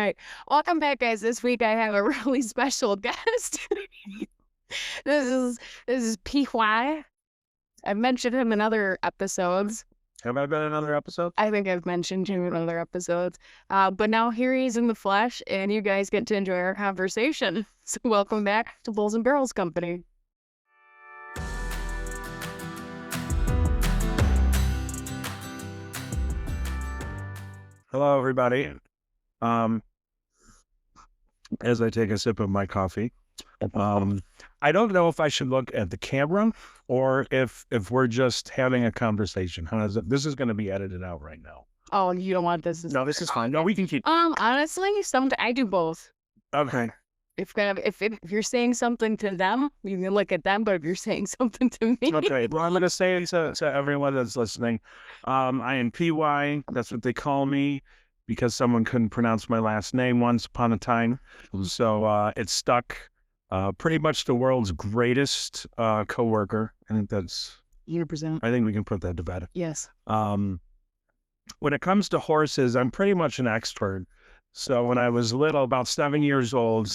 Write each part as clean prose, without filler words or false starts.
Right. Welcome back, guys. This week I have a really special guest. This is PY. I've mentioned him in other episodes. Have I been in another episode? I think I've mentioned him in other episodes. But now here he is in the flesh, and you guys get to enjoy our conversation. So welcome back to Bulls and Barrels Company. Hello, everybody. As I take a sip of my coffee, I don't know if I should look at the camera or if we're just having a conversation. How is it? This is going to be edited out right now. Oh, you don't want this? No, this is fine. No, we can keep. Honestly, I do both. Okay. If you're saying something to them, you can look at them. But if you're saying something to me, Okay. Well, I'm going to say to everyone that's listening, I am PY. That's what they call me because someone couldn't pronounce my last name once upon a time. So it stuck. Pretty much the world's greatest coworker. I think that's 100%. I think we can put that to bed. Yes. When it comes to horses, I'm pretty much an expert. So when I was little, about 7, 8 years old,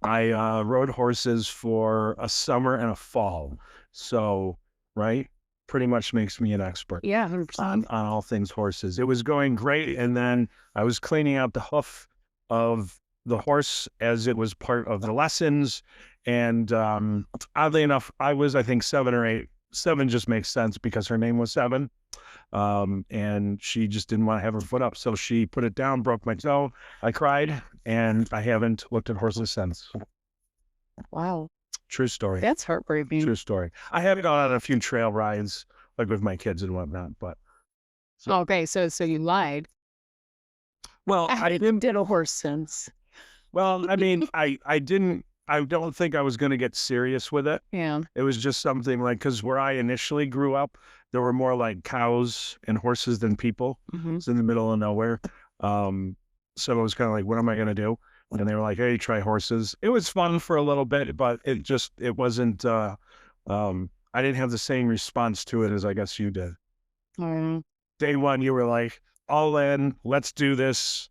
I rode horses for a summer and a fall. So, right, pretty much makes me an expert. Yeah, 100%. On all things horses. It was going great, and then I was cleaning out the hoof of the horse as it was part of the lessons. And oddly enough, I think 7 or 8. 7 just makes sense because her name was 7. And she just didn't want to have her foot up. So she put it down, broke my toe. I cried, and I haven't looked at horses since. Wow. True story. That's heartbreaking. True story. I have gone on a few trail rides, like with my kids and whatnot, but. Okay, so you lied. Well, I didn't did a horse since. Well, I mean, I don't think I was going to get serious with it. Yeah. It was just something like, because where I initially grew up, there were more like cows and horses than people. Mm-hmm. It's in the middle of nowhere. So it was kind of like, what am I going to do? And they were like, hey, try horses. It was fun for a little bit, but it wasn't, I didn't have the same response to it as I guess you did. Day one, you were like, all in, let's do this.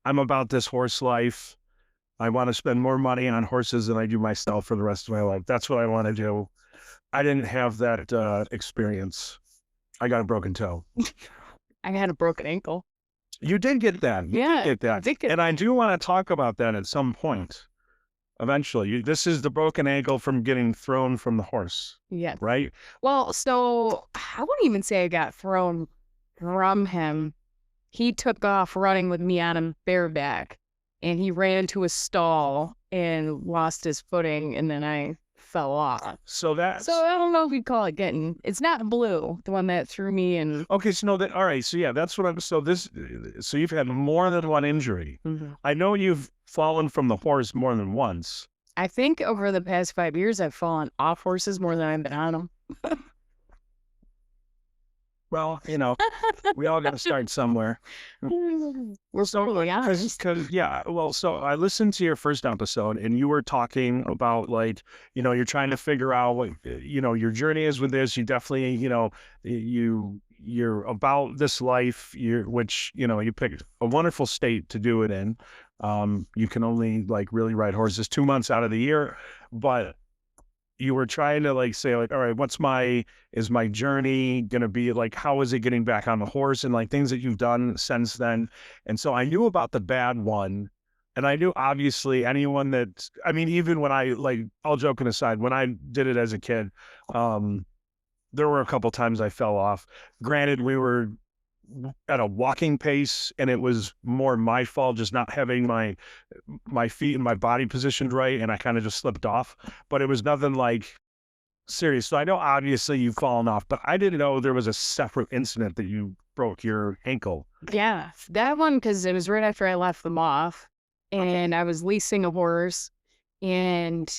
I'm about this horse life. I want to spend more money on horses than I do myself for the rest of my life. That's what I want to do. I didn't have that experience. I got a broken toe. I had a broken ankle. You did get that. Yeah, did get that. And I do want to talk about that at some point. Eventually. This is the broken ankle from getting thrown from the horse. Yeah. Right? Well, so I wouldn't even say I got thrown from him. He took off running with me on him bareback. And he ran into a stall and lost his footing, and then I fell off. So I don't know if you'd call it getting. It's not Blue, the one that threw me in. Okay, so all right, so yeah, that's what I'm. So you've had more than one injury. Mm-hmm. I know you've fallen from the horse more than once. I think over the past 5 years, I've fallen off horses more than I've been on them. Well, we all got to start somewhere. We're totally honest. So I listened to your first episode, and you were talking about, like, you're trying to figure out what, your journey is with this. You definitely, you're about this life, which you picked a wonderful state to do it in. You can only really ride horses 2 months out of the year, but you were trying to say all right, is my journey going to be like, how is it getting back on the horse and things that you've done since then. And so I knew about the bad one, and I knew obviously anyone even when all joking aside, when I did it as a kid, there were a couple times I fell off. Granted, we were at a walking pace, and it was more my fault just not having my feet and my body positioned right, and I kind of just slipped off. But it was nothing serious. So I know obviously you've fallen off, but I didn't know there was a separate incident that you broke your ankle. Yeah, that one, because it was right after I left them off, and I was leasing a horse, and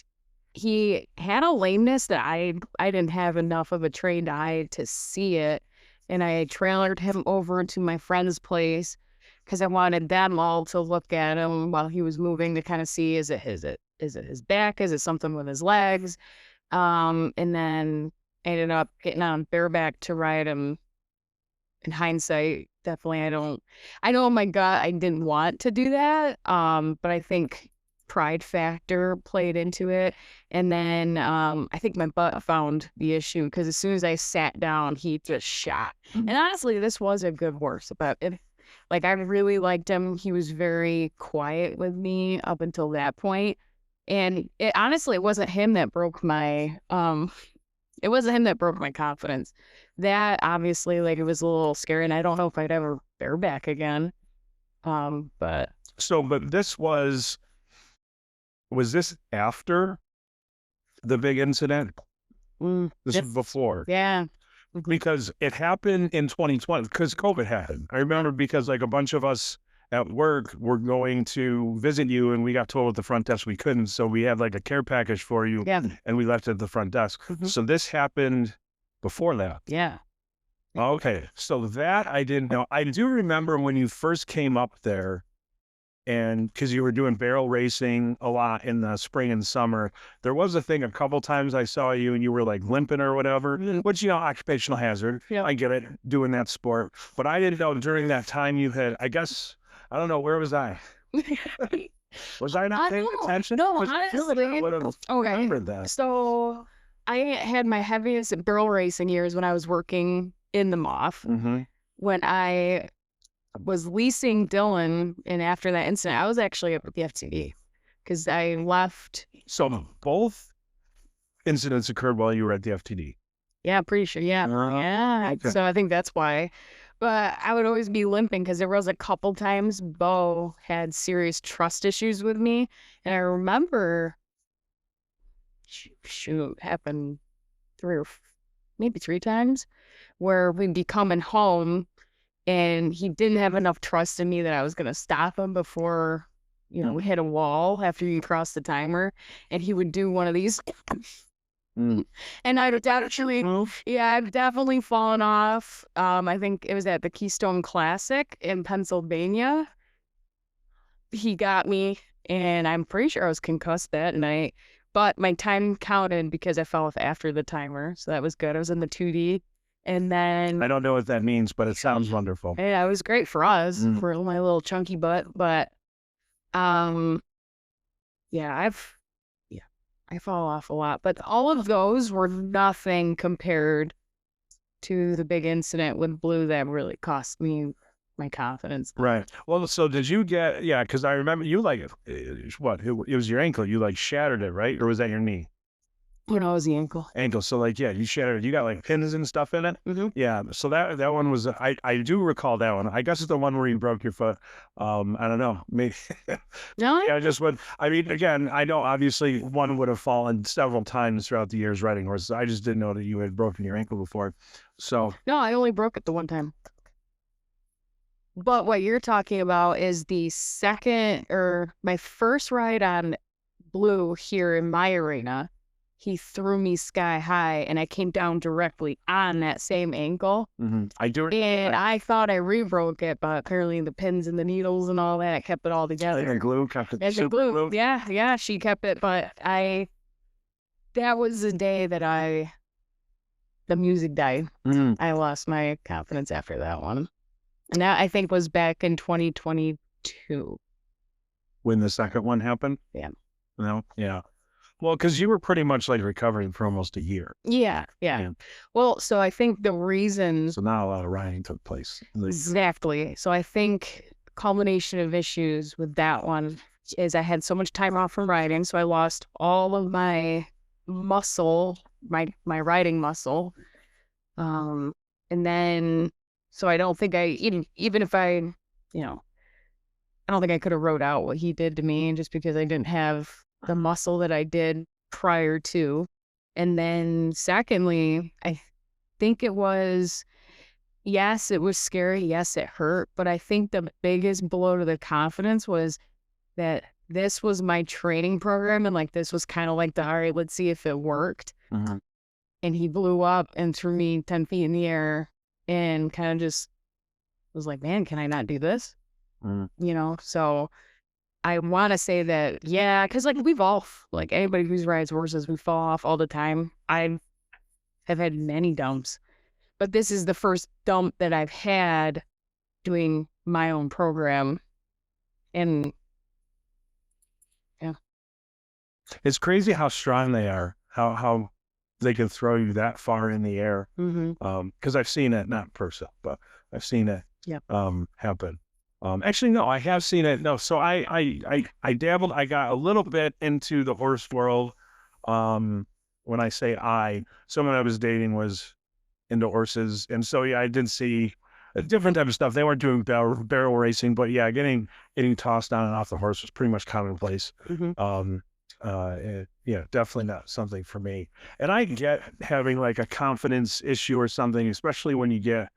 he had a lameness that I didn't have enough of a trained eye to see it. And I trailered him over to my friend's place because I wanted them all to look at him while he was moving to kind of see, is it his back? Is it something with his legs? And then I ended up getting on bareback to ride him in hindsight, definitely I know in my gut I didn't want to do that. But I think pride factor played into it. And then I think my butt found the issue because as soon as I sat down, he just shot. And honestly, this was a good horse, but like I really liked him. He was very quiet with me up until that point. And honestly, it wasn't him that broke my it wasn't him that broke my confidence. That obviously, like, it was a little scary, and I don't know if I'd ever bareback again. But But was this after the big incident? This was before. Yeah. Because it happened in 2020 because COVID happened. I remember because like a bunch of us at work were going to visit you and we got told at the front desk we couldn't. So we had like a care package for you and we left it at the front desk. So this happened before that. Yeah. Okay. So that I didn't know. I do remember when you first came up there and because you were doing barrel racing a lot in the spring and summer, there was a thing a couple times I saw you and you were like limping or whatever, which, occupational hazard. Yeah. I get it, doing that sport. But I didn't know during that time you had, I guess, I don't know, where was I? Was I not paying attention? No, I feel like I would have remembered that. So I had my heaviest barrel racing years when I was working in the MOF. When I was leasing Dylan, and after that incident, I was actually up at the FTD because I left. So both incidents occurred while you were at the FTD? Yeah, pretty sure. Yeah. Yeah. Okay. So I think that's why. But I would always be limping because there was a couple times Bo had serious trust issues with me. And I remember, shoot, happened maybe three times where we'd be coming home and he didn't have enough trust in me that I was going to stop him before, we hit a wall after you cross the timer. And he would do one of these. And I've definitely fallen off. I think it was at the Keystone Classic in Pennsylvania. He got me, and I'm pretty sure I was concussed that night. But my time counted because I fell off after the timer, so that was good. I was in the 2D. And then I don't know what that means, but it sounds wonderful. Yeah, it was great for us, for my little chunky butt. But yeah, I fall off a lot. But all of those were nothing compared to the big incident with Blue that really cost me my confidence. Right. Well, so did you get, because I remember you it was your ankle. You like shattered it, right? Or was that your knee? When I was the ankle. So you shattered it. You got like pins and stuff in it. Yeah. So that one was, I do recall that one. I guess it's the one where you broke your foot. I don't know. Maybe. No. Yeah. Again, I know obviously one would have fallen several times throughout the years riding horses. I just didn't know that you had broken your ankle before. So. No, I only broke it the one time. But what you're talking about is the second or my first ride on Blue here in my arena. He threw me sky high and I came down directly on that same ankle. I do. And I thought I re-broke it, but apparently the pins and the needles and all that kept it all together. And glue kept it. And the glue. Yeah, she kept it. But that was the day that the music died. I lost my confidence after that one. And that I think was back in 2022. When the second one happened? Yeah. No? Yeah. Well, because you were pretty much like recovering for almost a year. Yeah. Well, so I think the reason. So not a lot of riding took place. Exactly. So I think culmination of issues with that one is I had so much time off from riding, so I lost all of my muscle, my riding muscle. And then, so I don't think even if I don't think I could have rode out what he did to me just because I didn't have the muscle that I did prior to. And then secondly, I think it was, yes, it was scary. Yes, it hurt. But I think the biggest blow to the confidence was that this was my training program. And like, this was kind of like all right, let's see if it worked. And he blew up and threw me 10 feet in the air and kind of just was like, man, can I not do this? So I want to say that, because like we've all, like anybody who rides horses, we fall off all the time. I have had many dumps, but this is the first dump that I've had doing my own program. And yeah. It's crazy how strong they are, how they can throw you that far in the air. Because I've seen it, not person, but I've seen it Yeah. happen. Actually, no, I have seen it. No, so I dabbled. I got a little bit into the horse world. When I say someone I was dating was into horses, and so yeah, I did see a different type of stuff. They weren't doing barrel racing, but yeah, getting tossed on and off the horse was pretty much commonplace. Yeah, definitely not something for me. And I get having like a confidence issue or something, especially when you get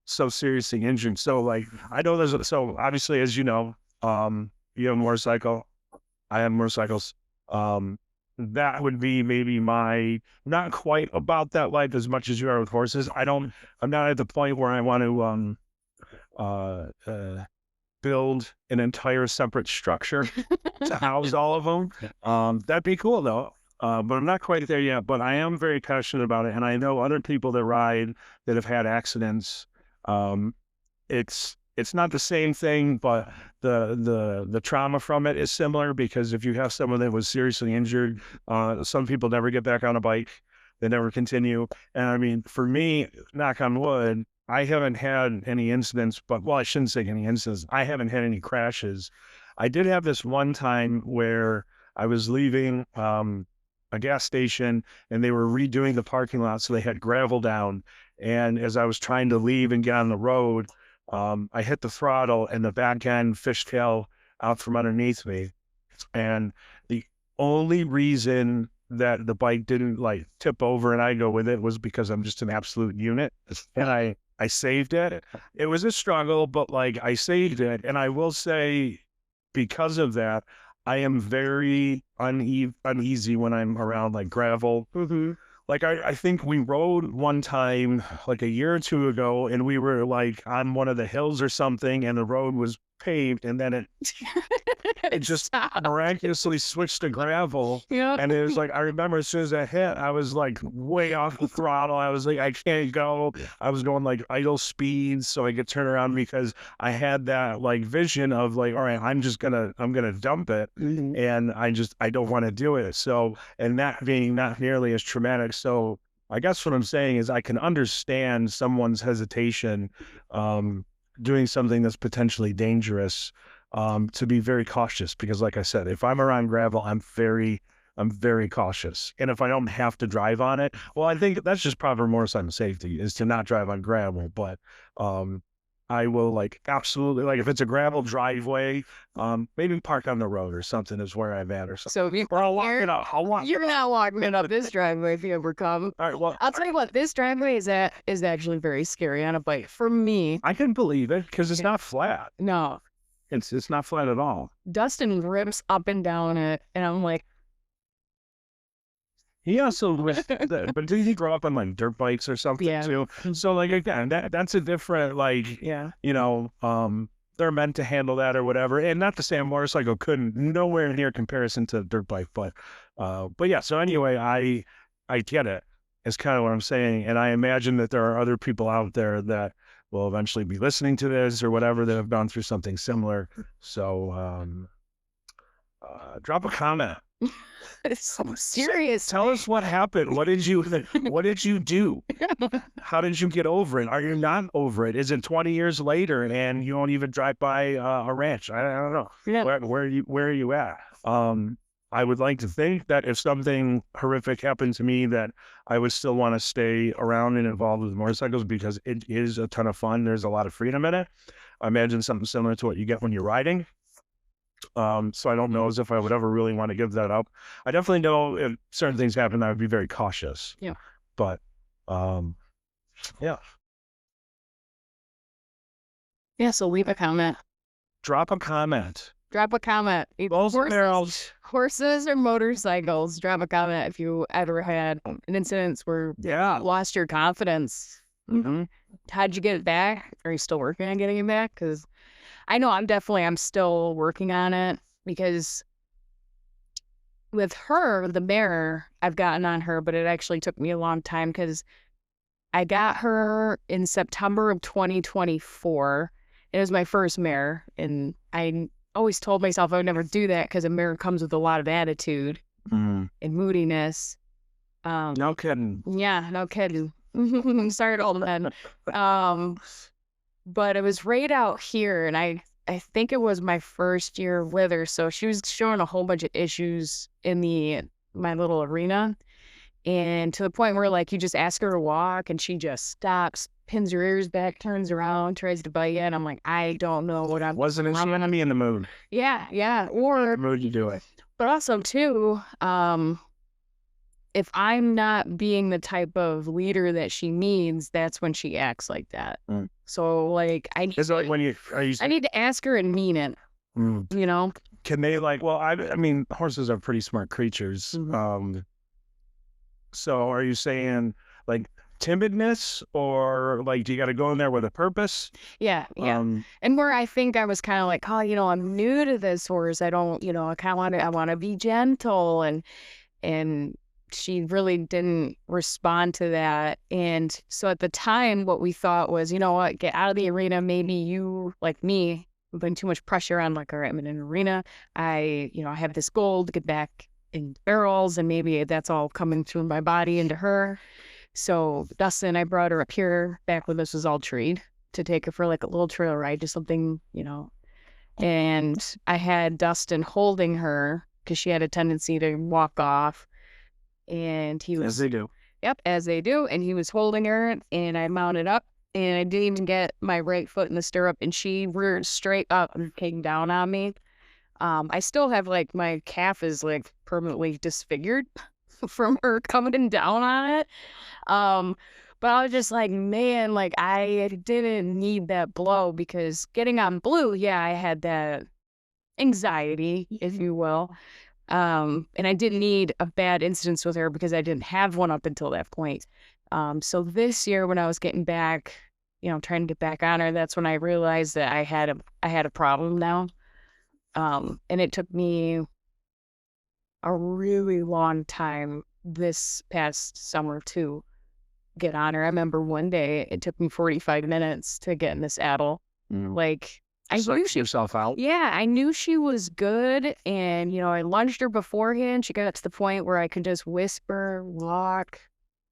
so seriously injured. So like, I know so obviously, as you know, you have a motorcycle, I have motorcycles. That would be maybe not quite about that life as much as you are with horses. I'm not at the point where I want to, build an entire separate structure to house all of them. That'd be cool though. But I'm not quite there yet, but I am very passionate about it. And I know other people that ride that have had accidents. It's not the same thing, but the trauma from it is similar, because if you have someone that was seriously injured, some people never get back on a bike. They never continue. And I mean, for me, knock on wood, I haven't had any incidents, well, I shouldn't say any incidents. I haven't had any crashes. I did have this one time where I was leaving a gas station and they were redoing the parking lot. So they had gravel down. And as I was trying to leave and get on the road, I hit the throttle and the back end fishtail out from underneath me. And the only reason that the bike didn't like tip over and I go with it was because I'm just an absolute unit. And I saved it. It was a struggle, but like I saved it. And I will say, because of that, I am very uneasy when I'm around like gravel. Like I think we rode one time like a year or two ago, and we were like on one of the hills or something, and the road was paved, and then it just miraculously switched to gravel. Yeah. And it was like, I remember as soon as I hit, I was like way off the throttle. I was like, I can't go. I was going like idle speeds so I could turn around, because I had that like vision of like, all right, I'm gonna dump it. And I don't want to do it. So, and that being not nearly as traumatic. So I guess what I'm saying is I can understand someone's hesitation, doing something that's potentially dangerous, to be very cautious, because like I said, if I'm around gravel, I'm very cautious. And if I don't have to drive on it, well, I think that's just proper motorcycle safety, is to not drive on gravel. But I will like absolutely, like if it's a gravel driveway, maybe park on the road or something is where I'm at or something. So Or I'll walk it up. you're not walking it up this driveway if you ever come. All right, well, I'll tell you what, this driveway is actually very scary on a bike for me. I can believe it because it's not flat. No, It's not flat at all. Dustin rips up and down it, and I'm like, He also, but did he grow up on like dirt bikes or something Yeah. too? So like again, that's a different like, yeah. they're meant to handle that or whatever. And not to say a motorcycle couldn't, nowhere near comparison to a dirt bike, but yeah. So anyway, I get it. It's kind of what I'm saying, and I imagine that there are other people out there that will eventually be listening to this or whatever that have gone through something similar. So drop a comment. It's so serious. Tell us what happened. What did you do? How did you get over it? Are you not over it? Is it 20 years later and you don't even drive by a ranch? I don't know. Yeah. Where are you at? I would like to think that if something horrific happened to me, that I would still want to stay around and involved with motorcycles, because it is a ton of fun. There's a lot of freedom in it. I imagine something similar to what you get when you're riding. So I don't know as if I would ever really want to give that up. I definitely know if certain things happen, I would be very cautious. Yeah. But, yeah. Yeah, so leave a comment. Drop a comment. Drop a comment. Horses or motorcycles, drop a comment if you ever had an incident where you lost your confidence. How'd you get it back? Are you still working on getting it back? Because I know I'm still working on it, because with her, the mare, I've gotten on her, but it actually took me a long time because I got her in September of 2024. It was my first mare, and I always told myself I would never do that because a mare comes with a lot of attitude Mm. and moodiness. No kidding. Yeah, no kidding. Sorry to old men. But it was right out here, and I think it was my first year with her, so she was showing a whole bunch of issues in my little arena, and to the point where, like, you just ask her to walk, and she just stops, pins her ears back, turns around, tries to bite you, and I'm like, "I don't know what I'm." Wasn't she gonna be in the mood? Yeah, yeah, or Mood you do it. but also too, if I'm not being the type of leader that she needs, that's when she acts like that. Mm. So, like, Is it like when you are you? I need to ask her and mean it, Mm. you know? Can they like? Well, I mean, horses are pretty smart creatures. Mhm. So are you saying like timidness, or like do you got to go in there with a purpose? Yeah, yeah. Um, And where I think I was kind of like, oh, I'm new to this horse. I don't, I kind of I want to be gentle, and she really didn't respond to that. And so at the time, what we thought was, you know what, get out of the arena. Maybe you, like me, putting too much pressure on, like, all right, I'm in an arena. I have this goal to get back in barrels, and maybe that's all coming through my body into her. So Dustin, I brought her up here back when this was all treed to take her for like a little trail ride, just something. And I had Dustin holding her because she had a tendency to walk off. And he as was, they do. yep, as they do. And he was holding her, and I mounted up, and I didn't even get my right foot in the stirrup, and she reared straight up and came down on me. I still have, like, my calf is like permanently disfigured from her coming down on it. Um, but I was just like, man, like, I didn't need that blow because getting on blue, yeah, I had that anxiety, if you will. And I didn't need a bad incident with her because I didn't have one up until that point. So this year when I was getting back, trying to get back on her, that's when I realized that I had a problem now. And it took me a really long time this past summer to get on her. I remember one day it took me 45 minutes to get in the saddle. Mm. Like, I Psych knew she, yourself out. yeah, I knew she was good. And, I lunged her beforehand. She got to the point where I could just whisper, walk,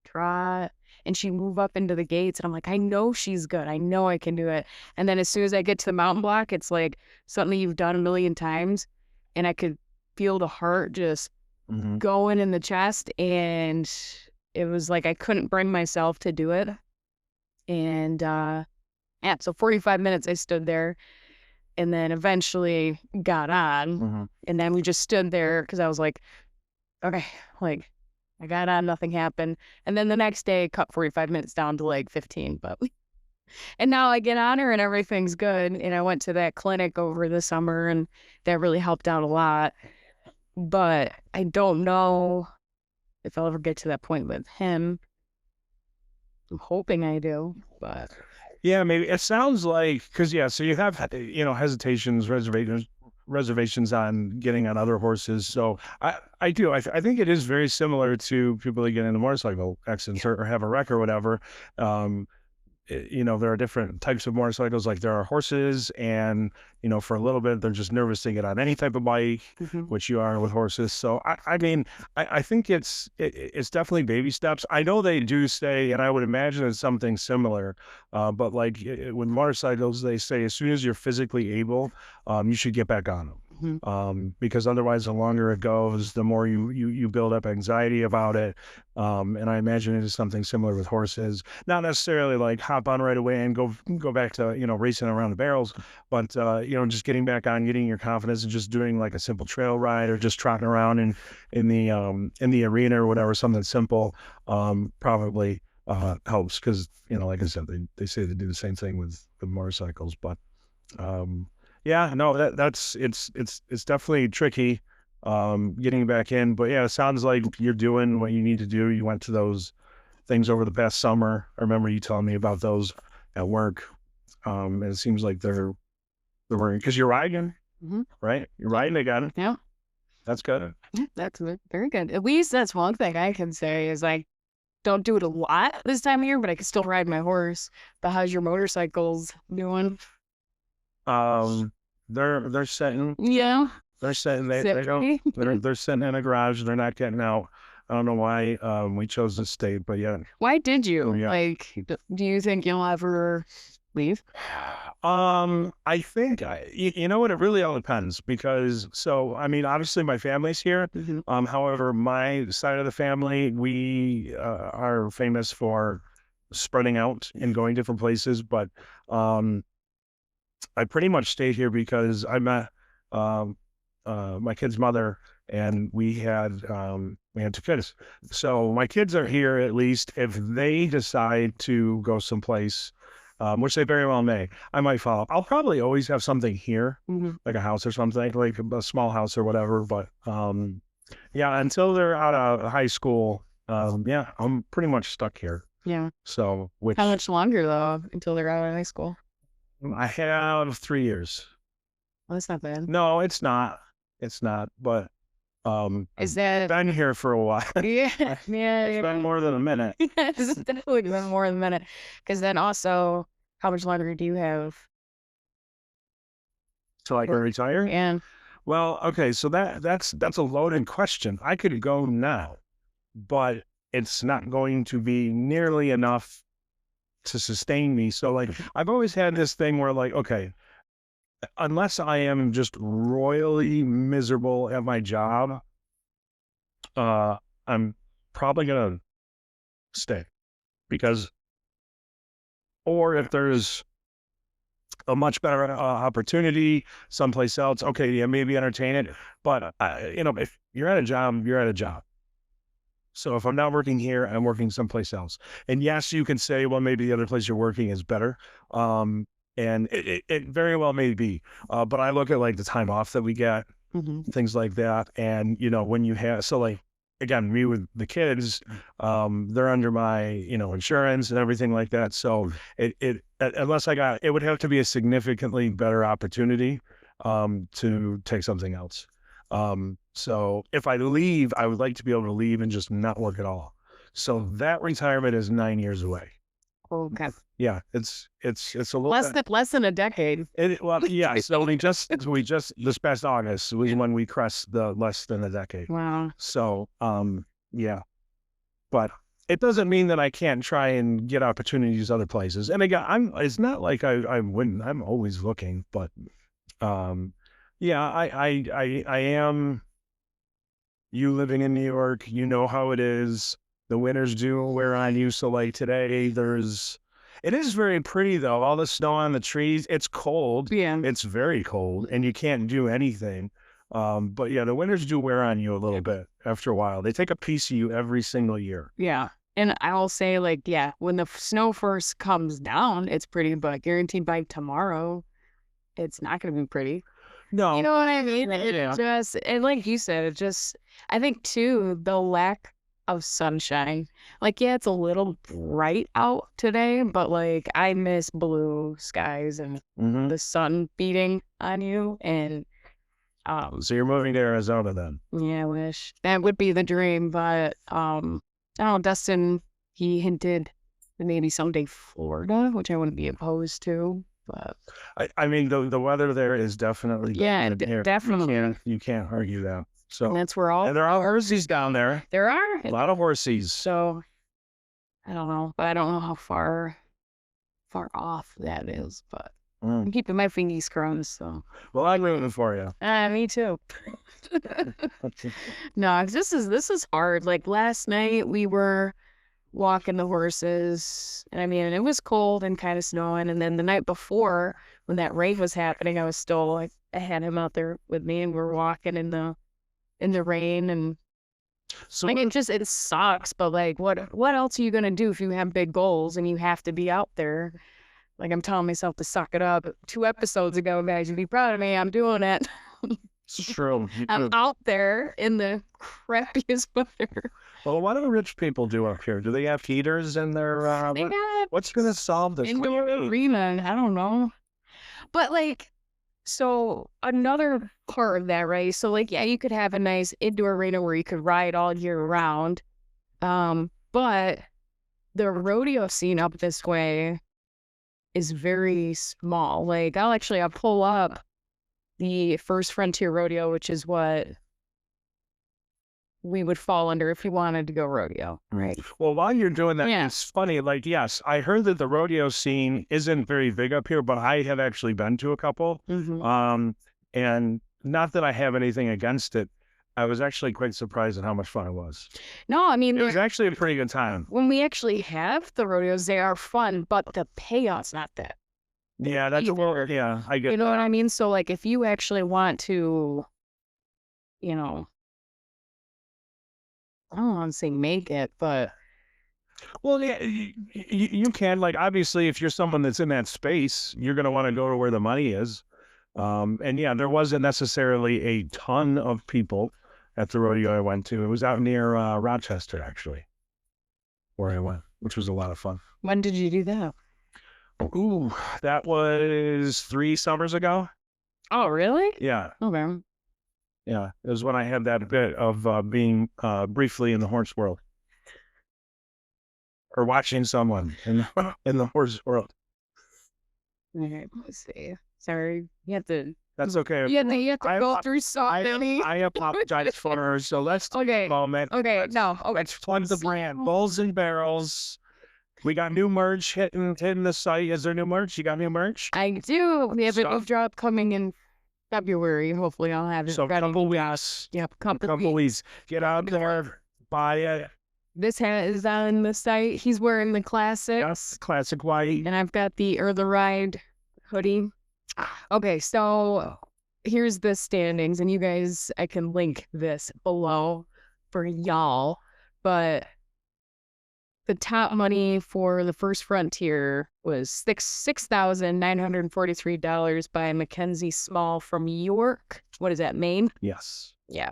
trot, and she'd move up into the gates. And I'm like, I know she's good. I know I can do it. And then as soon as I get to the mountain block, it's like something you've done a million times. And I could feel the heart just Mm-hmm. going in the chest. And it was like I couldn't bring myself to do it. And yeah, so 45 minutes I stood there, and then eventually got on. Mm-hmm. And then we just stood there because I was like, okay, like, I got on, nothing happened. And then the next day, cut 45 minutes down to like 15. And now I get on her and everything's good. And I went to that clinic over the summer, and that really helped out a lot. But I don't know if I'll ever get to that point with him. I'm hoping I do, but Yeah, maybe it sounds like because so you have hesitations, reservations on getting on other horses. So I do. I think it is very similar to people that get into motorcycle accidents or have a wreck or whatever. There are different types of motorcycles. Like there are horses, and for a little bit they're just nervous to get on any type of bike, which you are with horses. So I mean, I think it's definitely baby steps. I know they do say, and I would imagine it's something similar, but like with motorcycles, they say as soon as you're physically able, you should get back on them. Because otherwise, the longer it goes, the more you build up anxiety about it. And I imagine it is something similar with horses. Not necessarily like hop on right away and go back to racing around the barrels, but just getting back on, getting your confidence, and just doing like a simple trail ride or just trotting around in the arena or whatever, something simple, probably helps because like I said, they say they do the same thing with motorcycles, but. Yeah, no, that's it's definitely tricky getting back in. But yeah, it sounds like you're doing what you need to do. You went to those things over the past summer. I remember you telling me about those at work. And it seems like they're working because you're riding, right? You're riding. They got it. yeah, That's good. that's very good. At least that's one thing I can say is like, don't do it a lot this time of year, but I can still ride my horse. But how's your motorcycles doing? Um, they're sitting. Yeah. They're sitting. They don't. Zippy. They're sitting in a garage. They're not getting out. I don't know why we chose this state, but yeah. Why did you? Yeah. Like, do you think you'll ever leave? I think you know what, it really all depends because so I mean obviously my family's here. However, my side of the family, we are famous for spreading out and going different places, but um I pretty much stayed here because I met um my kid's mother and we had two kids. So my kids are here at least if they decide to go someplace, which they very well may. I might follow. I'll probably always have something here, like a house or something, like a small house or whatever. But yeah, until they're out of high school, yeah, I'm pretty much stuck here. Yeah. So, which How much longer though until they're out of high school? I have 3 years. Well, that's not bad. No, it's not. It's not. But Is I've that? been here for a while. Yeah, It's yeah. been more than a minute. It's definitely been more than a minute. Because then also, how much longer do you have? So I can retire. And Well, okay, so that's a loaded question. I could go now, but it's not going to be nearly enough to sustain me. So like I've always had this thing where like, okay, unless I am just royally miserable at my job, I'm probably gonna stay because or if there's a much better opportunity someplace else, okay, yeah, maybe entertain it. But you know, if you're at a job, you're at a job. So if I'm not working here, I'm working someplace else. And yes, you can say, well, maybe the other place you're working is better. And it very well may be. But I look at like the time off that we get, things like that. And, you know, when you have, so like, again, me with the kids, they're under my, you know, insurance and everything like that. So unless it would have to be a significantly better opportunity, to take something else. So if I leave, I would like to be able to leave and just not work at all. So that retirement is 9 years away. okay, Yeah, it's a little less than a decade. well, yeah. So we just this past August was when we crossed the less than a decade. Wow. So yeah, but it doesn't mean that I can't try and get opportunities other places. And again, it's not like I wouldn't. I'm always looking, but yeah, I am. You living in New York, you know how it is. The winters do wear on you. So like today, it is very pretty though. All the snow on the trees. It's cold. Yeah. It's very cold, and you can't do anything. But yeah, the winters do wear on you a little bit after a while. They take a piece of you every single year. Yeah. And I'll say, like, yeah, when the snow first comes down, it's pretty, but guaranteed by tomorrow, it's not going to be pretty. No, You know what I mean? It Yeah. just, and like you said, it just, I think too, the lack of sunshine. Like, yeah, it's a little bright out today, but like, I miss blue skies and Mhm. the sun beating on you. And, So you're moving to Arizona then? yeah, I wish that would be the dream. But, I don't know, Dustin, he hinted that maybe someday Florida, which I wouldn't be opposed to. But I mean, the weather there is definitely yeah, better than here. definitely. You can't argue that. And So that's where all and there are horses down there. there are. A lot of horses. So I don't know, but I don't know how far off that is. But I'm keeping my fingers crossed. So Well, I'm rooting for you. me too. No, this is hard. Like last night we were walking the horses, and I mean it was cold and kind of snowing. And then the night before, when that rain was happening, I was still like I had him out there with me, and we're walking in the rain, and So like it sucks. But like, what else are you gonna do if you have big goals and you have to be out there? Like I'm telling myself to suck it up. 2 episodes ago, guys, you'd be proud of me. I'm doing it. it's true. I'm out there in the crappiest weather. Well, what do rich people do up here? Do they have heaters in their? They got What's going to solve this? What do indoor you mean? arena. I don't know. But like, so another part of that, right? So like, yeah, you could have a nice indoor arena where you could ride all year round. But the rodeo scene up this way is very small. Like, I'll pull up the First Frontier Rodeo, which is what we would fall under if you wanted to go rodeo. Right. Well, while you're doing that, Yeah. it's funny. Like, yes, I heard that the rodeo scene isn't very big up here, but I have actually been to a couple. And not that I have anything against it. I was actually quite surprised at how much fun it was. No, I mean, It was actually a pretty good time. when we actually have the rodeos, they are fun, but the payout's not that. Yeah, that's yeah, I You get know what I mean? So, like, if you actually want to, you know, I don't want to say make it, but Well, yeah, you can, like, obviously, if you're someone that's in that space, you're going to want to go to where the money is. And yeah, there wasn't necessarily a ton of people at the rodeo I went to. It was out near Rochester, actually, where I went, which was a lot of fun. when did you do that? Ooh, that was 3 summers ago. Oh, really? Yeah, Okay. yeah. It was when I had that bit of being briefly in the horse world or watching someone in the horse world. All right, let's see. Sorry, That's okay. you have to I go apo- through something. I apologize for her. So let's take Okay. a moment. Okay, no. Okay. Let's plug the brand. Bulls and Barrels. We got new merch hitting the site. Is there new merch? You got new merch? I do. We have a Stuff. drop coming in February. Hopefully, I'll have it So ready. couple weeks. Yep, Couple weeks. Get out there, buy it. This hat is on the site. He's wearing the classics. Yes, classic white. And I've got the the Ride hoodie. Okay, so here's the standings, and you guys, I can link this below for y'all. But the top money for the First Frontier was $6,943 by Mackenzie Small from York. What is that, Maine? Yes. Yeah.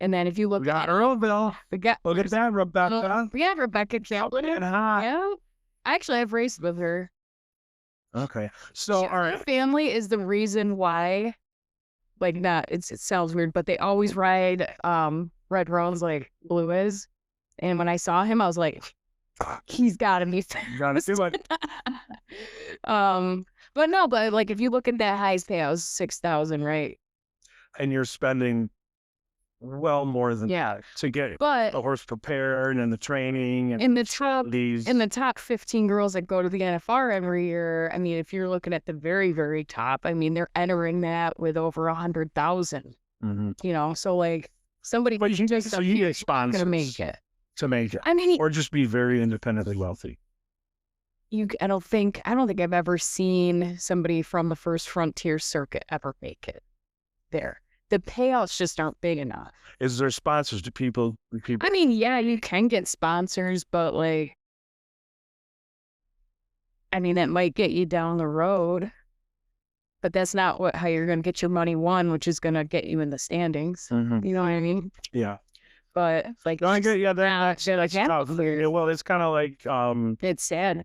And then if you look We got at Earlville. we got Look at that, Rebecca. we have Rebecca Campbell. And hot. Yeah. I actually have raced with her. Okay. So, all Her right. family is the reason why, like, it sounds weird, but they always ride red roans like Blue is. And when I saw him, I was like, he's got to be You gotta do it. but no, but like if you look at that highest payout, it was 6,000, right? And you're spending well more than Yeah. to get But the horse prepared and the training and in the top these. in the top 15 girls that go to the NFR every year, I mean, if you're looking at the very, very top, I mean, they're entering that with over 100,000. Mhm. You know, so like somebody But you just so you get gonna sponsors make it. to make it, I mean, or just be very independently wealthy. I don't think I've ever seen somebody from the First Frontier circuit ever make it there. The payouts just aren't big enough. Is there sponsors to people? I mean, yeah, you can get sponsors, but like, I mean, that might get you down the road, but that's not how you're going to get your money won, which is going to get you in the standings. Mhm. You know what I mean? Yeah. But like, No, I get. Yeah, that's like tough. Yeah, well, it's kind of like it's sad.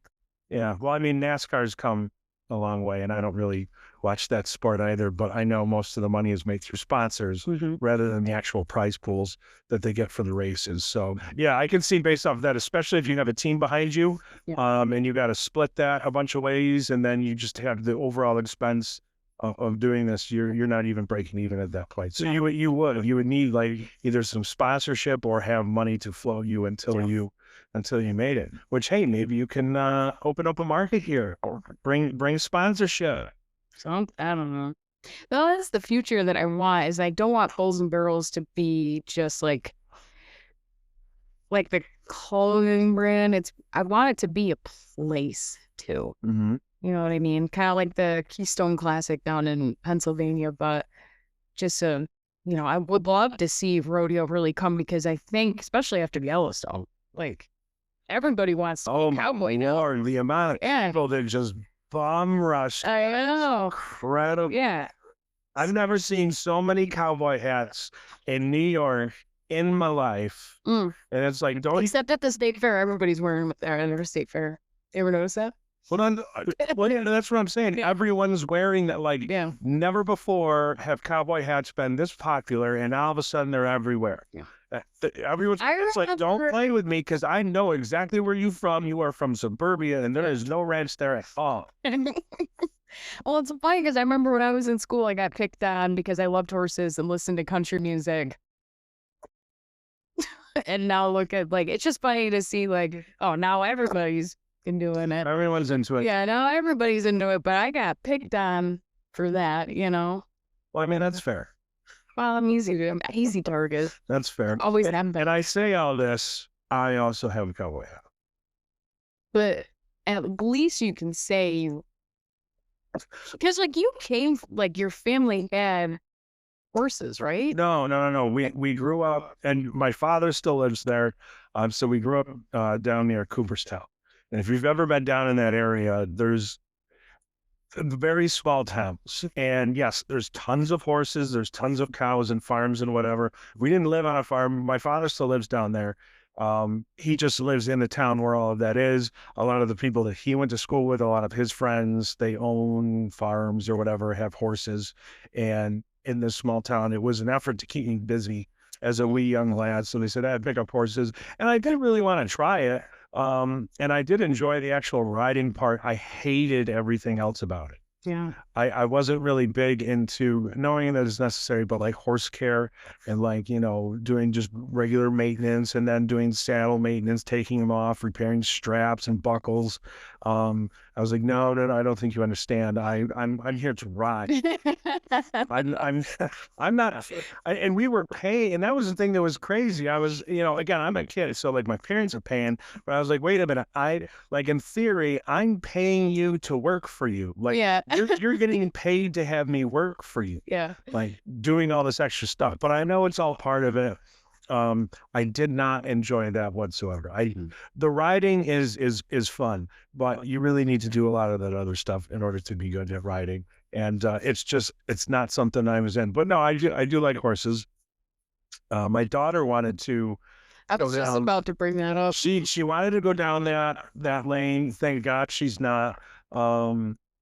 yeah. Well, I mean, NASCAR's come a long way, and I don't really watch that sport either, but I know most of the money is made through sponsors rather than the actual prize pools that they get for the races. So yeah, I can see based off of that, especially if you have a team behind you, and you got to split that a bunch of ways, and then you just have the overall expense of doing this. You're not even breaking even at that point. So you would need like either some sponsorship or have money to flow you until you made it. Which, hey, maybe you can open up a market here or bring sponsorship. So I don't know. Well, that's the future that I want. Is I don't want Bulls and Barrels to be just like the clothing brand. I want it to be a place too. Mm-hmm. You know what I mean? Kind of like the Keystone Classic down in Pennsylvania, but just you know, I would love to see rodeo really come because I think, especially after Yellowstone, like everybody wants to be a cowboy now. Lord, the amount of people that just bum rush. I know. Incredible. Yeah. I've never seen so many cowboy hats in New York in my life. And it's like, Except at the state fair, everybody's wearing them at the state fair. You ever notice that? Well, well, yeah, that's what I'm saying. Yeah. Everyone's wearing that. Like, Yeah. never before have cowboy hats been this popular, and all of a sudden they're everywhere. Yeah. Everyone's I it's like, don't remember. play with me because I know exactly where you're from. You are from suburbia, and there is no ranch there at all. Well, it's funny because I remember when I was in school, I got picked on because I loved horses and listened to country music. And now look at, like, it's just funny to see, like, oh, now everybody's been doing it. Everyone's into it. Yeah, now everybody's into it, but I got picked on for that, you know? Well, I mean, that's fair. Well, I'm easy target. That's fair. Always have been. And I say all this, I also have a cowboy hat. But at least you can say you, because, like, you came, like, your family had horses, right? No. We grew up, and my father still lives there. So we grew up down near Cooperstown. And if you've ever been down in that area, there's very small towns. And yes, there's tons of horses, there's tons of cows and farms and whatever. We didn't live on a farm. My father still lives down there. He just lives in the town where all of that is. A lot of the people that he went to school with, a lot of his friends, they own farms or whatever, have horses. And in this small town, it was an effort to keep me busy as a wee young lad. So they said I'd pick up horses, and I didn't really want to try it. And I did enjoy the actual riding part. I hated everything else about it. Yeah. I wasn't really big into knowing that it's necessary, but like horse care and like, doing just regular maintenance and then doing saddle maintenance, taking them off, repairing straps and buckles. I was like, no, I don't think you understand. I'm here to ride. I'm I'm not, and we were paying, and that was the thing that was crazy. I was, again, I'm a kid, so like my parents are paying, but I was like, wait a minute, like in theory, I'm paying you to work for you. Like, Yeah. you're getting paid to have me work for you, Yeah. like doing all this extra stuff. But I know it's all part of it. I did not enjoy that whatsoever. The riding is fun, but you really need to do a lot of that other stuff in order to be good at riding. And it's not something I was in. But no, I do like horses. My daughter wanted to I go was just down. about to bring that up. She wanted to go down that lane. Thank God she's not.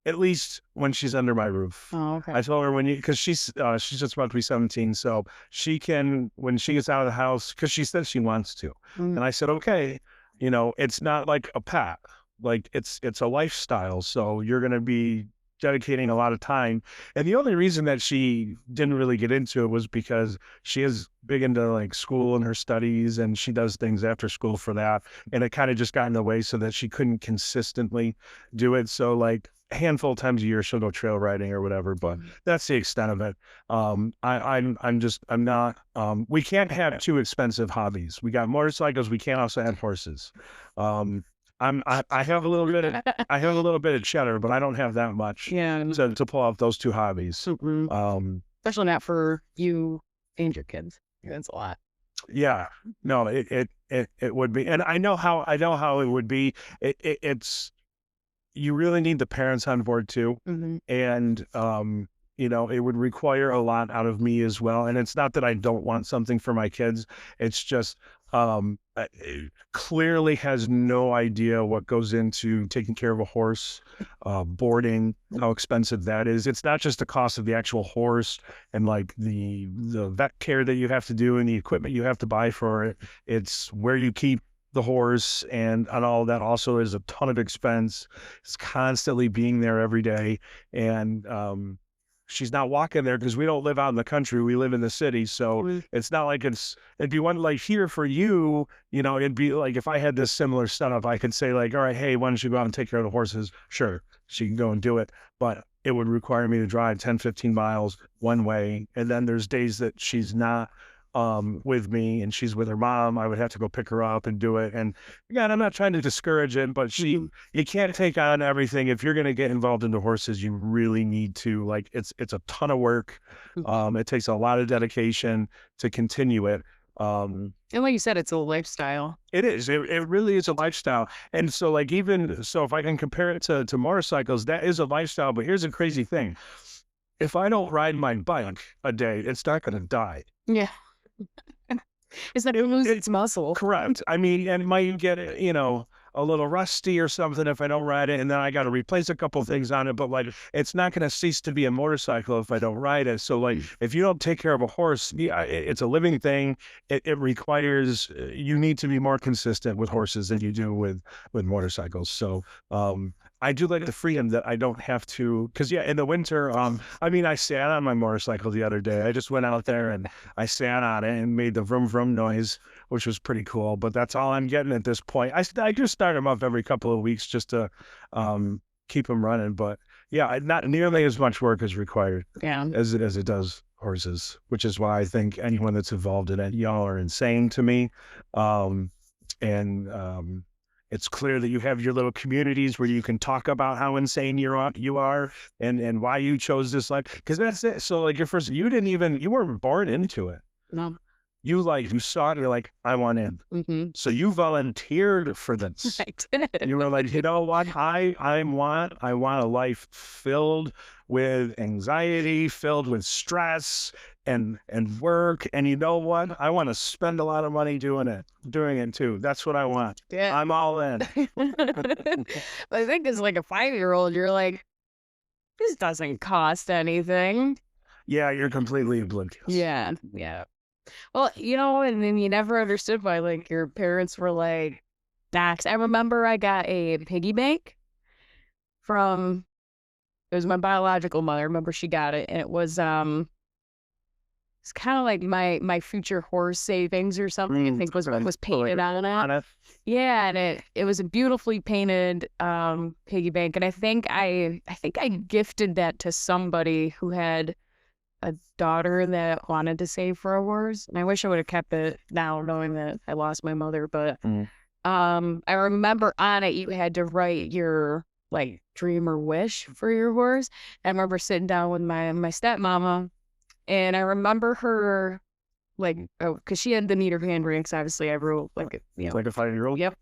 At least when she's under my roof. Oh, okay. I told her because she's just about to be 17, so she can, when she gets out of the house, because she says she wants to. And I said, okay, it's not like a pet, like it's a lifestyle. So you're going to be dedicating a lot of time. And the only reason that she didn't really get into it was because she is big into like school and her studies, and she does things after school for that. And it kind of just got in the way so that she couldn't consistently do it. So like a handful of times a year she'll go trail riding or whatever, but that's the extent of it. I'm not, we can't have too expensive hobbies. We got motorcycles, we can't also have horses. I have a little bit of cheddar, but I don't have that much Yeah. to pull off those two hobbies. Especially not for you and your kids. That's a lot. Yeah, no, it would be, and I know how it would be. It's, you really need the parents on board too. And it would require a lot out of me as well. And it's not that I don't want something for my kids. It's just it clearly has no idea what goes into taking care of a horse, boarding, how expensive that is. It's not just the cost of the actual horse and like the vet care that you have to do and the equipment you have to buy for it. It's where you keep the horse and all that also is a ton of expense. It's constantly being there every day. And she's not walking there because we don't live out in the country. We live in the city. So it's not like it'd be one like here for you, it'd be like if I had this similar setup, I could say like, all right, hey, why don't you go out and take care of the horses? Sure, she can go and do it. But it would require me to drive 10, 15 miles one way. And then there's days that she's not with me and she's with her mom. I would have to go pick her up and do it. And again, I'm not trying to discourage it, but you can't take on everything. If you're going to get involved in the horses, you really need to, like, it's a ton of work. It takes a lot of dedication to continue it. And like you said, it's a lifestyle. It is. It really is a lifestyle. And so like, even so, if I can compare it to motorcycles, that is a lifestyle. But here's a crazy thing. If I don't ride my bike a day, it's not going to die. Yeah. It's not going to lose its muscle. Correct. I mean, and it might get, a a little rusty or something if I don't ride it, and then I got to replace a couple things on it. But like, it's not going to cease to be a motorcycle if I don't ride it. So like, if you don't take care of a horse, yeah, it's a living thing. It requires you need to be more consistent with horses than you do with motorcycles. So I do like the freedom that I don't have to, because yeah, in the winter, I mean, I sat on my motorcycle the other day. I just went out there and I sat on it and made the vroom vroom noise, which was pretty cool. But that's all I'm getting at this point. I just start them up every couple of weeks just to keep them running. But yeah, not nearly as much work is required as it does horses, which is why I think anyone that's involved in it, y'all are insane to me. And it's clear that you have your little communities where you can talk about how insane you are and why you chose this life. Because that's it. So like you weren't born into it. No. You saw it and you're like, I want in. So you volunteered for this. I did. You were like, you know what? I want a life filled with anxiety, filled with stress and work. And you know what? I want to spend a lot of money doing it too. That's what I want. Yeah. I'm all in. I think as like a 5-year-old, you're like, this doesn't cost anything. Yeah, you're completely oblivious. Yeah. Well, and then you never understood why, like, your parents were like, Dax. I remember I got a piggy bank it was my biological mother. I remember she got it, and it was, it's kind of like my future horse savings or something. I think was painted on it. Yeah, and it was a beautifully painted piggy bank, and I think I gifted that to somebody who had a daughter that wanted to save for a horse, and I wish I would have kept it now, knowing that I lost my mother. But I remember on it you had to write your like dream or wish for your horse. I remember sitting down with my stepmama, and I remember her like, because she had the meter hand ranks. Obviously, I wrote like like a 5-year-old. Yep.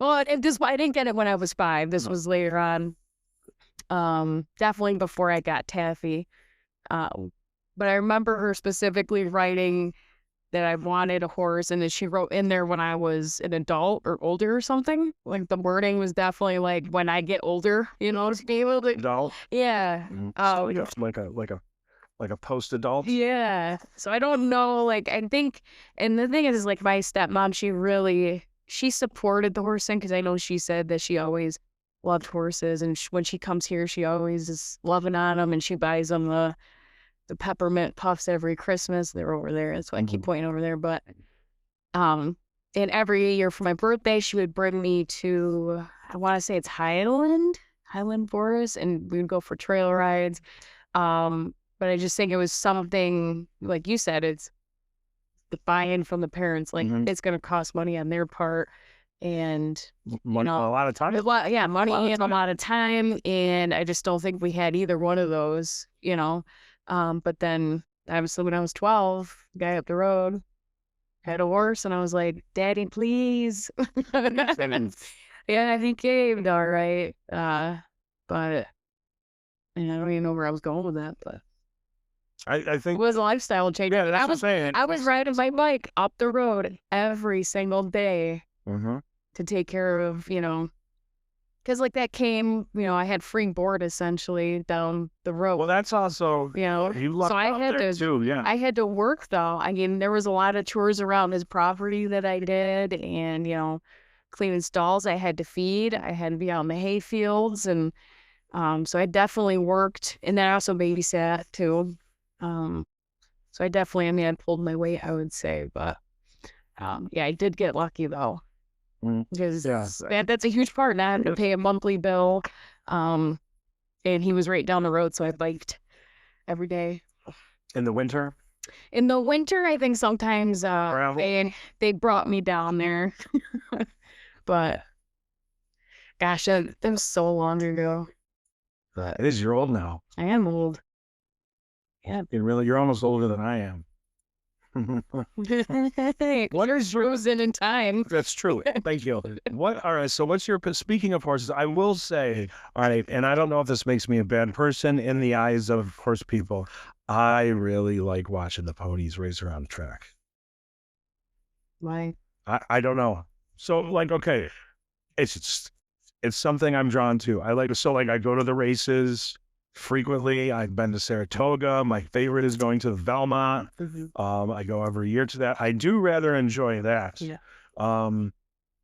Well, I didn't get it when I was 5. This was later on. Definitely before I got Taffy. But I remember her specifically writing that I wanted a horse, and that she wrote in there when I was an adult or older or something. Like the wording was definitely like when I get older, to be able to. Adult. Yeah. Like a post-adult. Yeah. So I don't know. Like I think, and the thing is like my stepmom, she supported the horse thing, because I know she said that she always loved horses, and when she comes here, she always is loving on them, and she buys them the peppermint puffs every Christmas. They're over there. That's why I keep pointing over there. But and every year for my birthday, she would bring me to, I want to say it's Highland Forest, and we would go for trail rides. But I just think it was something, like you said, it's the buy-in from the parents. Like it's going to cost money on their part, and money, a lot of time. money and a lot of time. And I just don't think we had either one of those, But then, obviously, when I was 12, guy up the road had a horse, and I was like, Daddy, please. Yeah, he caved, all right. But I don't even know where I was going with that. But I think it was a lifestyle change. Yeah, that's what I'm saying. I was riding my bike up the road every single day to take care of, because like that came, I had free board essentially down the road. Well, that's also, you lucked so I out had there to too, yeah. I had to work though. I mean, there was a lot of chores around his property that I did, and cleaning stalls I had to feed. I had to be out in the hay fields, and so I definitely worked, and then I also babysat too. So I definitely, I pulled my weight, I would say, but yeah, I did get lucky though. Because that's a huge part. And I had to pay a monthly bill, and he was right down the road, so I biked every day. In the winter? In the winter, I think sometimes they brought me down there. But gosh, that was so long ago. But it is. You're old now. I am old. Yeah. You're almost older than I am. What is frozen in time? That's true. Thank you. All right. So speaking of horses, I will say, all right, and I don't know if this makes me a bad person in the eyes of horse people, I really like watching the ponies race around the track. Why? I don't know. So like, okay, it's just, it's something I'm drawn to. I like, so like I go to the races frequently. I've been to Saratoga. My favorite is going to Belmont. Mhm. I go every year to that. I do rather enjoy that. Yeah. Um,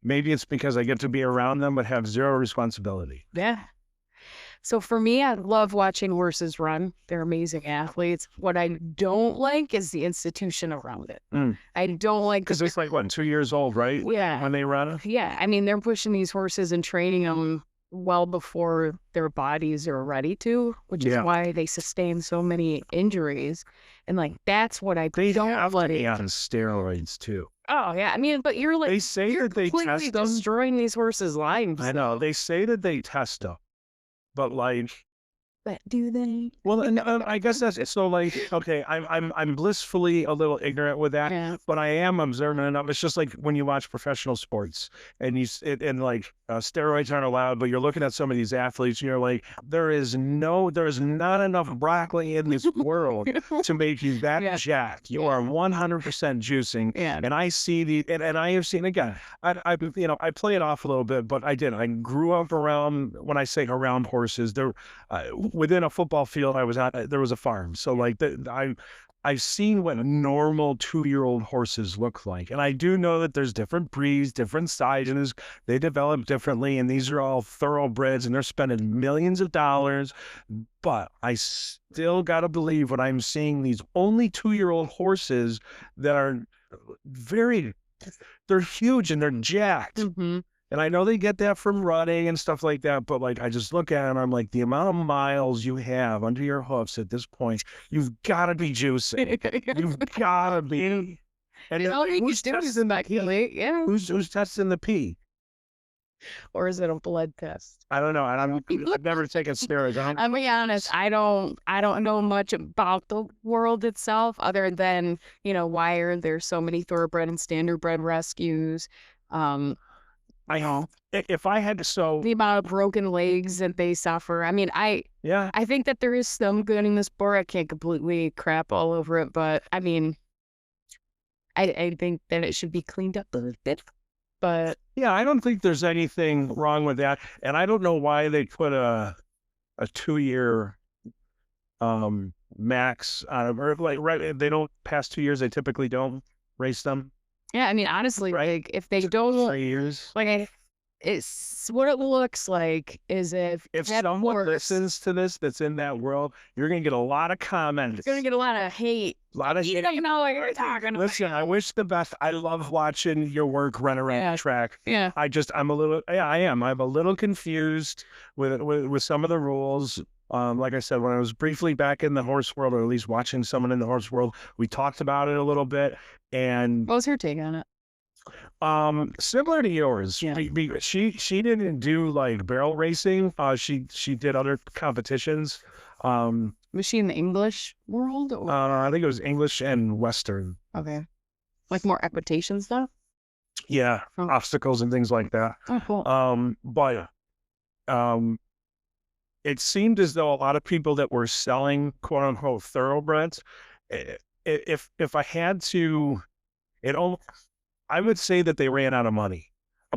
maybe it's because I get to be around them but have zero responsibility. Yeah. So for me, I love watching horses run. They're amazing athletes. What I don't like is the institution around it. I don't like Because it's like, what, 2 years old, right? yeah. When they run? Yeah. I mean, they're pushing these horses and training them well before their bodies are ready to, which is Yeah. why they sustain so many injuries. And like, that's what I They don't have to like. be on steroids too. Oh, yeah. I mean, but you're like, They say you're that they completely test them. destroying these horses' lives. I know. They say that they test them, but like, But do they? well, and I guess that's so. Like, okay, I'm blissfully a little ignorant with that, Yeah. but I am observant enough. It's just like when you watch professional sports and and like steroids aren't allowed, but you're looking at some of these athletes, and you're like, there is not enough broccoli in this world to make you that Yeah. jacked. You are 100% juicing. Yeah. And I see and I have seen again. I play it off a little bit, but I did. I grew up around. When I say around horses, there. Within a football field I was at, there was a farm. So like I've seen what normal 2-year-old horses look like. And I do know that there's different breeds, different sizes. They develop differently. And these are all thoroughbreds and they're spending millions of dollars. But I still got to believe when I'm seeing these only 2-year-old horses that are they're huge and they're jacked. Mm-hmm. And I know they get that from running and stuff like that, but like I just look at it and I'm like, the amount of miles you have under your hoofs at this point, you've got to be juicing. You've got to be. And All you who's can do is testing the pee? speculate, yeah. Who's testing the pee? Or is it a blood test? I don't know. And I've never taken steroids. I'll be honest, I don't know much about the world itself other than, why are there so many thoroughbred and standardbred rescues? I know. If I had to, so The amount of broken legs that they suffer. I mean, yeah, I think that there is some good in this sport. I can't completely crap all over it, but I mean, I think that it should be cleaned up a bit. But yeah, I don't think there's anything wrong with that. And I don't know why they put a 2-year max on them, or like right, they don't pass 2 years. They typically don't race them. yeah, I mean, honestly, Right. like if they don't, 3 years. like it's what it looks like is if that someone horse- listens to this that's in that world, you're gonna get a lot of comments. you're gonna get a lot of hate. a lot of You don't know what you're talking about. Listen, I wish the best. I love watching your work run around Yeah. the track. Yeah. I'm a little, yeah, I am. I'm a little confused with some of the rules. Like I said, when I was briefly back in the horse world, or at least watching someone in the horse world, we talked about it a little bit. And What was her take on it? similar to yours, Yeah. she didn't do like barrel racing. She did other competitions. Was she in the English world? Or? I think it was English and Western. Okay. Like more equitation stuff? Yeah, Oh. obstacles and things like that. Oh, cool. But it seemed as though a lot of people that were selling quote unquote thoroughbreds, if I had to, I would say that they ran out of money.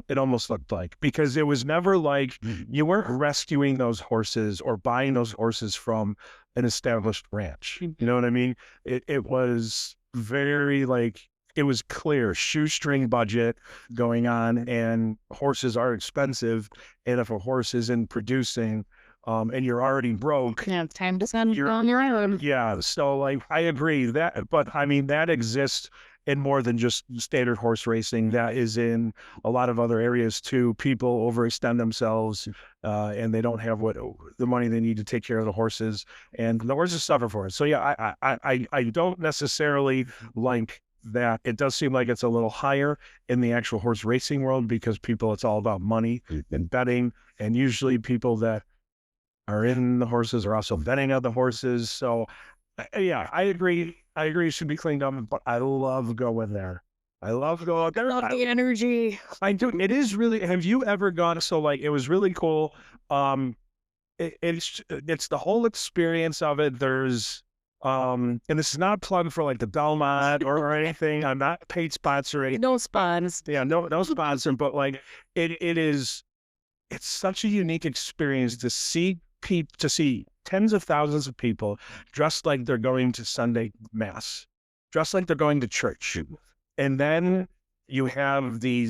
It almost looked like, because it was never like you weren't rescuing those horses or buying those horses from an established ranch. You know what I mean? It was very like, it was clear shoestring budget going on, and horses are expensive. And if a horse isn't producing, and you're already broke, Yeah, it's time to send You're- on your own. yeah. So like, I agree that, but I mean, that exists in more than just standard horse racing. That is in a lot of other areas too. People overextend themselves, and they don't have the money they need to take care of the horses, and the horses suffer for it. So yeah, I don't necessarily like that. It does seem like it's a little higher in the actual horse racing world, because it's all about money and betting, and usually people that are in the horses are also betting on the horses. So yeah, I agree. It should be cleaned up, but I love going there. I love going there. Love the energy. I do. It is really. Have you ever gone? So like, it was really cool. It's the whole experience of it. There's And this is not a plug for like the Belmont or anything. I'm not paid sponsor or anything. No spawns. Yeah, no sponsor, but like it is it's such a unique experience to see to see tens of thousands of people dressed like they're going to Sunday mass, dressed like they're going to church. And then you have the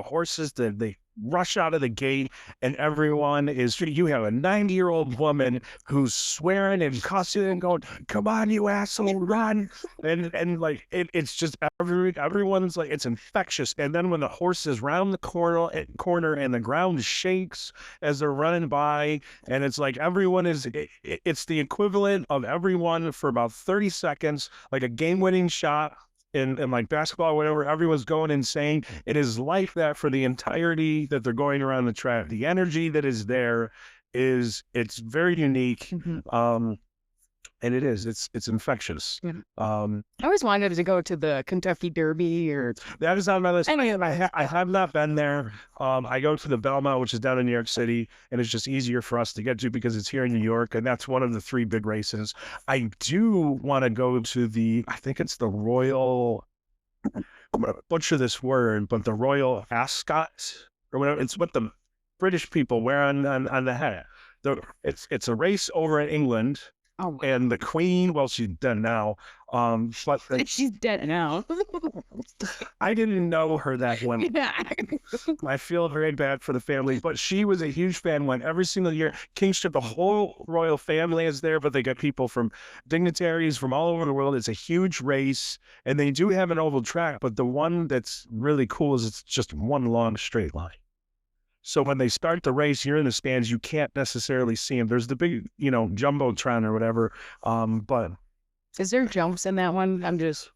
horses that they rush out of the gate, and everyone is, you have a 90-year-old woman who's swearing and cussing and going, come on, you asshole, run. And like, it's just everyone's like, it's infectious. And then when the horses round the corner and the ground shakes as they're running by, and it's like everyone is, it's the equivalent of everyone for about 30 seconds, like a game-winning shot in like basketball or whatever, everyone's going insane. It is like that for the entirety that they're going around the track. The energy that is there it's very unique. And it's infectious. Yeah. Um, I always wanted to go to the Kentucky Derby or that is on my list. any of I have not been there. I go to the Belmont, which is down in New York City, and it's just easier for us to get to because it's here in New York, and that's one of the 3 big races. I do want to go to I think it's the Royal, I'm going to butcher this word, but the Royal Ascot, or whatever. It's what the British people wear on the head. It's a race over in England. Oh, And the Queen, well, she's dead now. But she's dead now. I didn't know her that well. Yeah. I feel very bad for the family, but she was a huge fan. Went every single year. Kingship, the whole royal family is there, but they got people from dignitaries from all over the world. It's a huge race, and they do have an oval track, but the one that's really cool is it's just one long straight line. So when they start the race, you're in the stands, you can't necessarily see them. There's the big, Jumbotron or whatever. But Is there jumps in that one? I'm just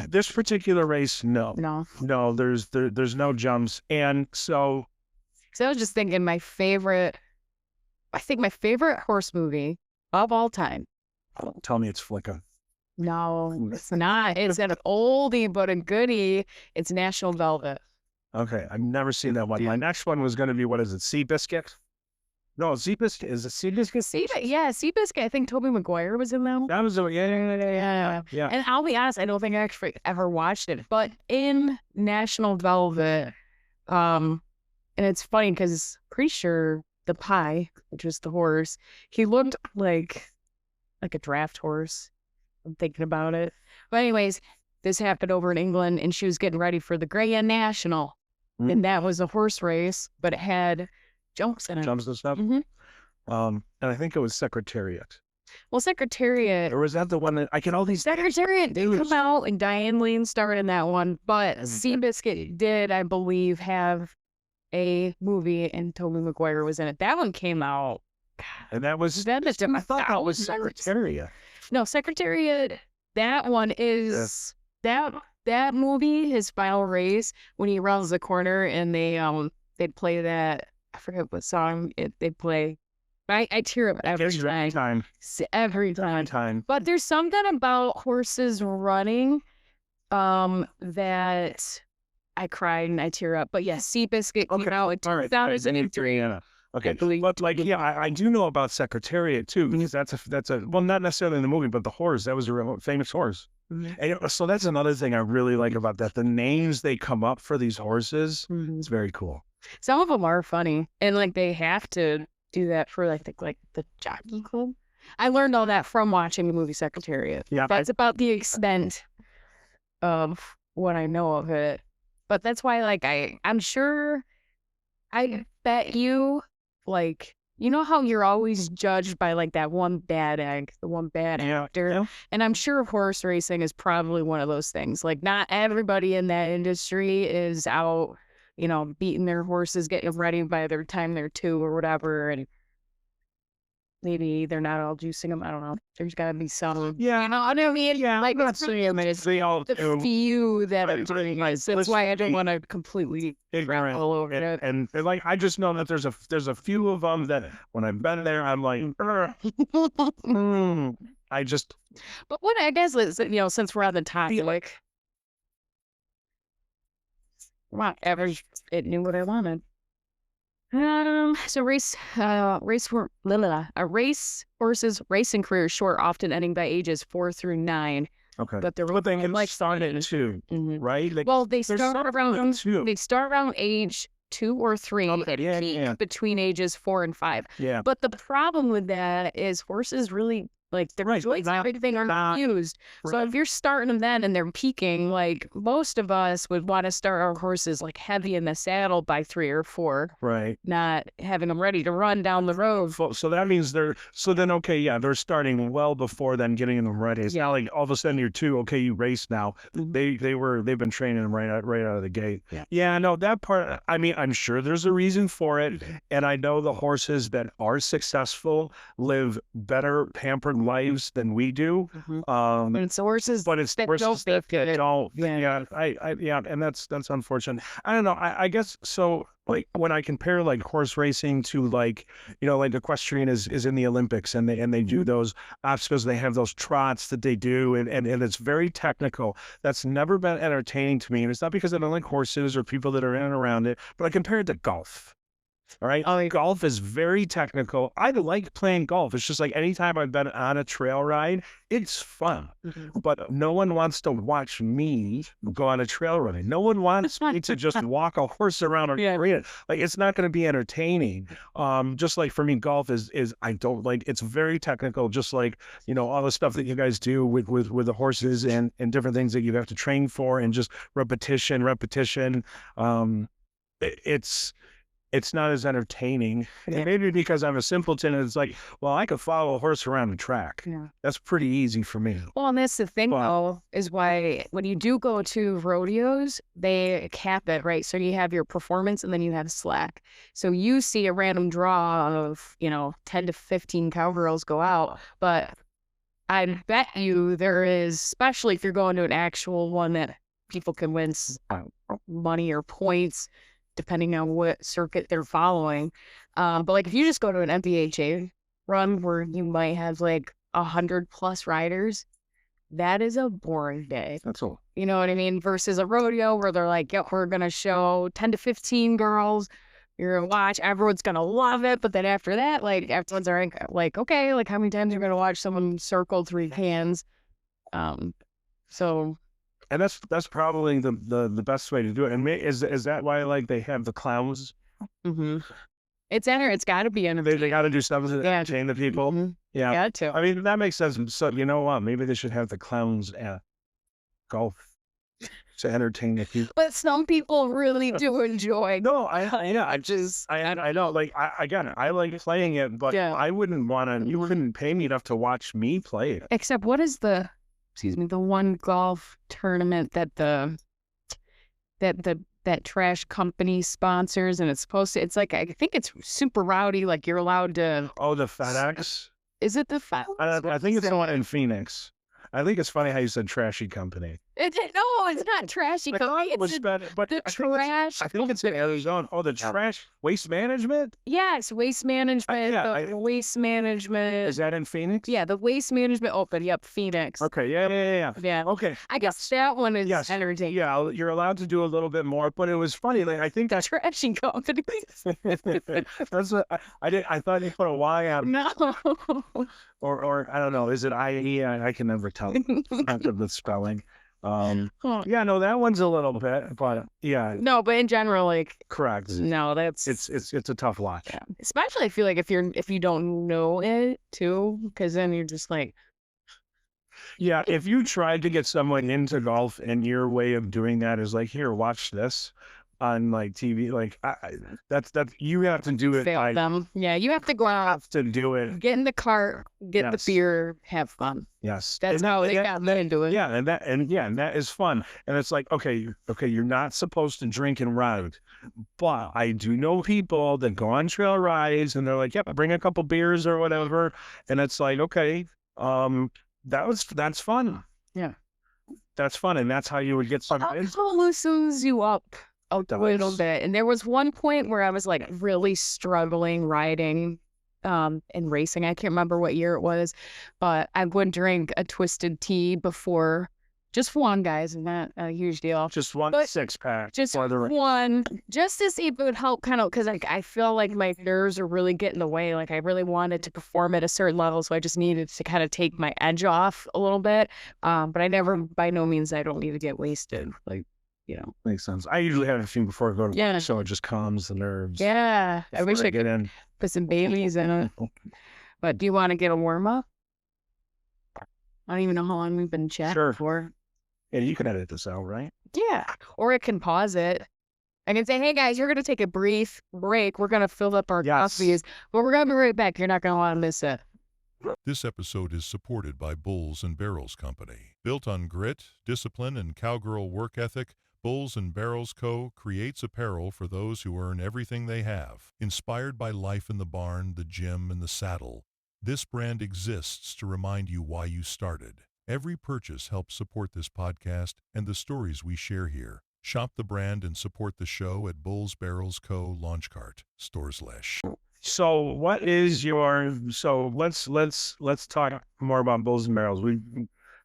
this particular race, no. no. There's no jumps. And so I was just thinking my favorite horse movie of all time. tell me it's Flicka. No, it's not. It's an oldie but a goodie. It's National Velvet. Okay, I've never seen that one. My next one was going to be, what is it, Seabiscuit? No, Seabiscuit, is it Seabiscuit? Seabiscuit. I think Tobey Maguire was in that one. That was, yeah. And I'll be honest, I don't think I actually ever watched it. But in National Velvet, and it's funny because pretty sure the pie, which was the horse, he looked like a draft horse. I'm thinking about it. But anyways, this happened over in England, and she was getting ready for the Grand National. And that was a horse race, but it had jumps in it. Jumps and stuff? Mm-hmm. And I think it was Secretariat. Well, Secretariat. Or was that the one that I get all these? Secretariat did come out, and Diane Lane starred in that one. But Seabiscuit did, I believe, have a movie, and Tobey Maguire was in it. That one came out. And that was. I thought that was Secretariat. No, Secretariat. That one is that movie. His final race, when he rounds the corner, and they'd play that. I forget what song they'd play. I tear up every time. Every time. But there's something about horses running that I cried and I tear up. But yeah, Seabiscuit came out in 2003. Okay, but like, yeah, I do know about Secretariat too, because that's a well, not necessarily in the movie, but the horse, that was a real famous horse. And so that's another thing I really like about that. The names they come up for these horses, it's very cool. Some of them are funny, and like they have to do that for like the jockey club. I learned all that from watching the movie Secretariat. Yeah, that's about the extent of what I know of it. But that's why, like, I'm sure, I bet you, like, you know how you're always judged by like that one bad egg, the one bad actor? Yeah. And I'm sure horse racing is probably one of those things. Like, not everybody in that industry is out, beating their horses, getting ready by the time they're 2 or whatever. And maybe they're not all juicing them. I don't know. There's got to be some. Yeah. You know what I mean? Yeah. Like, it's the few that are doing this. That's why I don't want to completely all over it. And like, I just know that there's a few of them that when I've been there, I'm like, I just. But what I guess is, since we're on the topic, like, come on, it knew what I wanted. So a race horses racing career is short, often ending by ages 4 through 9. Okay. But they're But they can like start at 2, Mhm. right? Like, Well, they're starting at 2. they start around age 2 or 3 Okay, and yeah, peak yeah, between ages 4 and 5. yeah. But the problem with that is horses really like their Right, joints and everything are not not used. So right, if you're starting them then and they're peaking, like most of us would want to start our horses like heavy in the saddle by 3 or 4, right. not having them ready to run down the road. So that means okay, yeah, they're starting well before then getting them ready. It's not like all of a sudden you're 2, okay, you race now. Mhm. They've been training them right out of the gate. Yeah. Yeah, no, that part, I mean, I'm sure there's a reason for it. And I know the horses that are successful live better pampered lives than we do. Mhm. Um, And it's the horses but it's that horses don't that make it. don't, Yeah. yeah, yeah, and that's unfortunate. I don't know. I guess so. Like when I compare like horse racing to like, like equestrian is in the Olympics and they do those obstacles, they have those trots that they do and it's very technical. That's never been entertaining to me. And it's not because I don't like horses or people that are in and around it, but I compare it to golf. All right. Oh, Golf is very technical. I like playing golf. It's just like anytime I've been on a trail ride, it's fun. Mhm. But no one wants to watch me go on a trail ride. No one wants me to just walk a horse around a Yeah. arena. Like it's not going to be entertaining. Just like for me, golf is I don't like. It's very technical. Just like all the stuff that you guys do with the horses and different things that you have to train for and just repetition. It's it's not as entertaining. Yeah. Maybe because I'm a simpleton and it's like, well, I could follow a horse around the track. Yeah. That's pretty easy for me. Well, and that's the thing, But though, is why when you do go to rodeos, they cap it, right? So you have your performance and then you have slack. So you see a random draw of, 10 to 15 cowgirls go out, but I bet you there is, especially if you're going to an actual one that people can win money or points, depending on what circuit they're following. But like if you just go to an MPHA run where you might have like 100+ riders, that is a boring day. that's all. You know what I mean? Versus a rodeo where they're like, yeah, we're going to show 10 to 15 girls. You're going to watch. Everyone's going to love it. But then after that, like, everyone's like, okay, like how many times are you going to watch someone circle 3 cans? So. And that's probably the best way to do it. And is that why like they have the clowns? Mm-hmm. It's got to be They got to do something to entertain the people. Mm-hmm. Yeah. Got to. I mean, that makes sense. So you know what? Maybe they should have the clowns at golf to entertain the people. But some people really do enjoy. No, I know. Like again, I like playing it, but Yeah. I wouldn't want to. You wouldn't pay me enough to watch me play it. Except what is the one golf tournament that that trash company sponsors, and it's like, I think it's super rowdy, like you're allowed to. Oh, the FedEx. Is it the I think it's the one in Phoenix. I think it's funny how you said trashy company. No, it's not trashy I thought company. it was It's better, but the I think trash. I think it's in Arizona. Oh, the trash waste management. Yes, waste management. The waste management. Is that in Phoenix? Yeah, the waste management open. Yep, Phoenix. Okay. Yeah. Yeah. Okay. I guess that one is Yes. entertaining. Yeah, you're allowed to do a little bit more, but it was funny. Like I think The that's trashy company. that's what I did. I thought they put a Y on, No. or I don't know. Is it IE? I can never tell after the spelling. Huh. Yeah, no, that one's a little bit, but yeah, No, but in general, like, correct. no, that's It's a tough watch. yeah. Especially I feel like if you don't know it too, because then you're just like, Yeah, if you tried to get someone into golf and your way of doing that is like, here, watch this on like TV, like that's you have to do it. fail them. Yeah, you have to go out, Have to do it. get in the cart, get Yes. the beer, have fun. Yes, That's how they got into it. Yeah, and that is fun. And it's like, okay, you're not supposed to drink and ride, but I do know people that go on trail rides and they're like, yep, bring a couple beers or whatever, and it's like, okay, that's fun. Yeah. That's fun, and that's how you would get some. Alcohol loosens you up a little does. bit. And there was one point where I was like really struggling riding and racing. I can't remember what year it was, but I would drink a twisted tea before Just one, guys, and not a huge deal. Just one But 6-pack. just for the one, just to see if it would help kind of, because I feel like my nerves are really getting in the way. Like I really wanted to perform at a certain level, so I just needed to kind of take my edge off a little bit. But I never, by no means, I don't need to get wasted. Like, Makes sense. I usually have a few before I go to Yeah. work, so it just calms the nerves. Yeah. I wish before I get could in. put some Baileys in it. But do you want to get a warm up? I don't even know how long we've been chatting Sure. for. Yeah, you can edit this out, right? Yeah. Or it can pause it. I can say, hey guys, you're going to take a brief break. We're going to fill up our Yes. coffees, but we're going to be right back. You're not going to want to miss it. This episode is supported by Bulls and Barrels Company. Built on grit, discipline, and cowgirl work ethic, Bulls and Barrels Co. creates apparel for those who earn everything they have. Inspired by life in the barn, the gym, and the saddle, this brand exists to remind you why you started. Every purchase helps support this podcast and the stories we share here. Shop the brand and support the show at Bulls Barrels Co. Launchcart, Stores/. So what is your, so let's talk more about Bulls and Barrels. We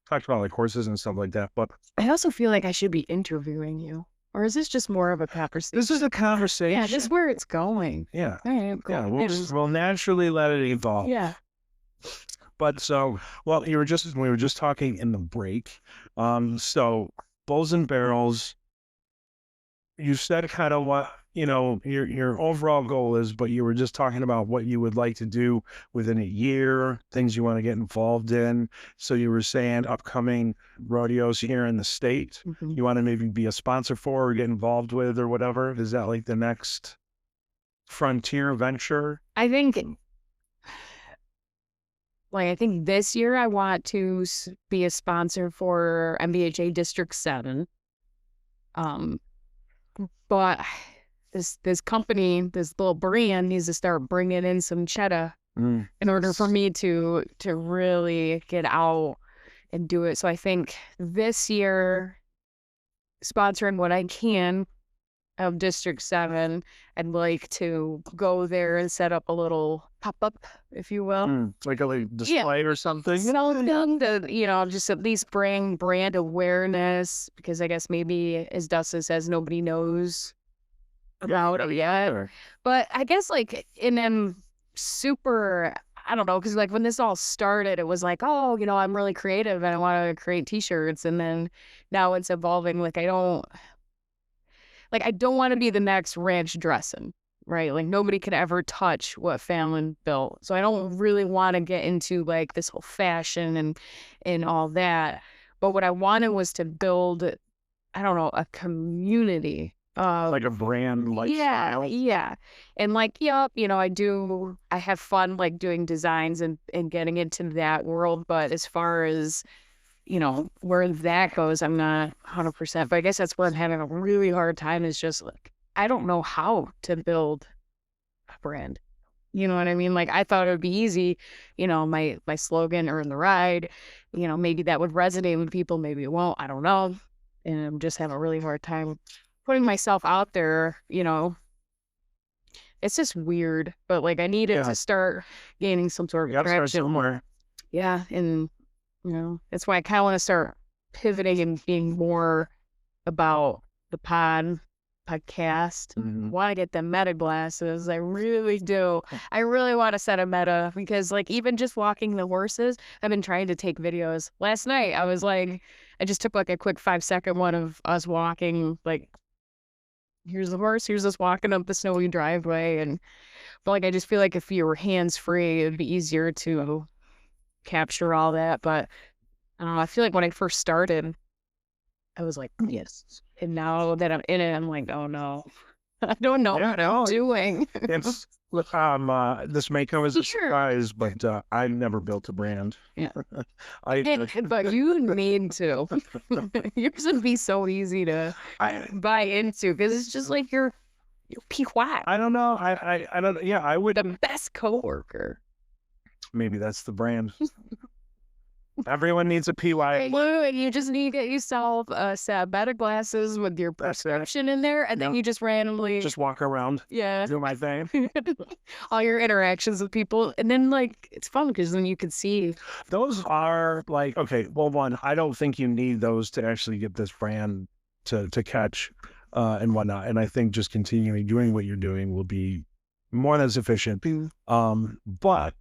talked about like horses and stuff like that, but I also feel like I should be interviewing you. Or is this just more of a conversation? this is a conversation. Yeah, this is where it's going. Yeah. All right, cool. Yeah, we'll naturally let it evolve. Yeah. But so, well, we were just talking in the break. So Bulls and Barrels, you said kind of what, your overall goal is, but you were just talking about what you would like to do within a year, things you want to get involved in. So you were saying upcoming rodeos here in the state, you want to maybe be a sponsor for or get involved with or whatever. Is that like the next frontier venture? I think this year I want to be a sponsor for MBHA District 7. But this company, this little brand needs to start bringing in some cheddar in order for me to really get out and do it. So I think this year, sponsoring what I can of District 7, I'd like to go there and set up a little pop-up, if you will. Like a display or something? To, just at least bring brand awareness, because I guess maybe, as Dustin says, nobody knows about it yet. Sure. But I guess, and then super, I don't know, because, when this all started, it was like, oh, I'm really creative and I want to create T-shirts. And then now it's evolving. I don't want to be the next ranch dressing, right? Nobody could ever touch what Fallon built. So I don't really want to get into this whole fashion and all that. But what I wanted was to build, I don't know, a community. Like a brand lifestyle. Yeah. And I have fun doing designs and getting into that world. But as far as where that goes, I'm not 100%. But I guess that's what I'm having a really hard time is just I don't know how to build a brand. You know what I mean? I thought it would be easy, my slogan, earn the ride, maybe that would resonate with people. Maybe it won't. I don't know. And I'm just having a really hard time putting myself out there. It's just weird, but I needed to start gaining some sort of Start traction. somewhere. Yeah. And that's why I kind of want to start pivoting and being more about the podcast. I want to get the meta glasses. I really do. I really want to set a meta because even just walking the horses, I've been trying to take videos. Last night, I was I just took a quick 5-second one of us walking, here's the horse, here's us walking up the snowy driveway. But I just feel if you were hands-free, it'd be easier to capture all that. But I don't know, I feel when I first started, I was yes. And now that I'm in it, I'm oh no, I don't know what I'm doing. It's this may come as a surprise, but I never built a brand. Yeah. But you need to. Yours would be so easy to buy into because it's just you're PY. I don't know. I don't. Yeah, I would. The best coworker. Maybe that's the brand. Everyone needs a PY. Blue, and you just need to get yourself a set of glasses with your That's it. prescription in there, and then Yeah. you just randomly, Just walk around, yeah, do my thing. all your interactions with people, and then like it's fun because then you can see. Those are like, okay, well, one, I don't think you need those to actually get this brand to catch and whatnot. And I think just continuing doing what you're doing will be more than sufficient. But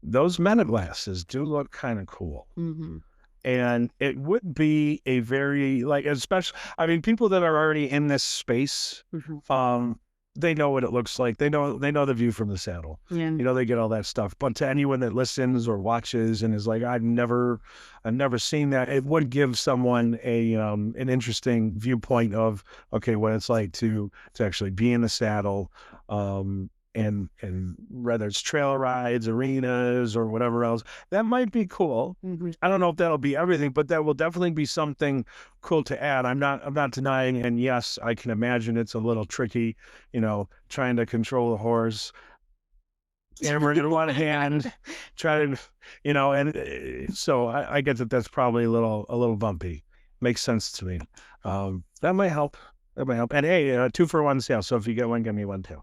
those Meta glasses do look kind of cool. Mm-hmm. And it would be a very, like, especially, I mean, people that are already in this space, Mm-hmm. they know what it looks like. They know the view from the saddle. Yeah. You know, they get all that stuff. But to anyone that listens or watches and is like, I've never seen that, it would give someone an interesting viewpoint of, okay, what it's like to actually be in the saddle, and whether it's trail rides, arenas, or whatever else. That might be cool. Mm-hmm. I don't know if that'll be everything, but that will definitely be something cool to add. I'm not denying, and yes, I can imagine it's a little tricky, you know, trying to control the horse. And we're in one hand, trying to, you know, and so I get that that's probably a little bumpy. Makes sense to me. That might help. That might help. And hey, 2-for-1 sale. So if you get one, give me one too.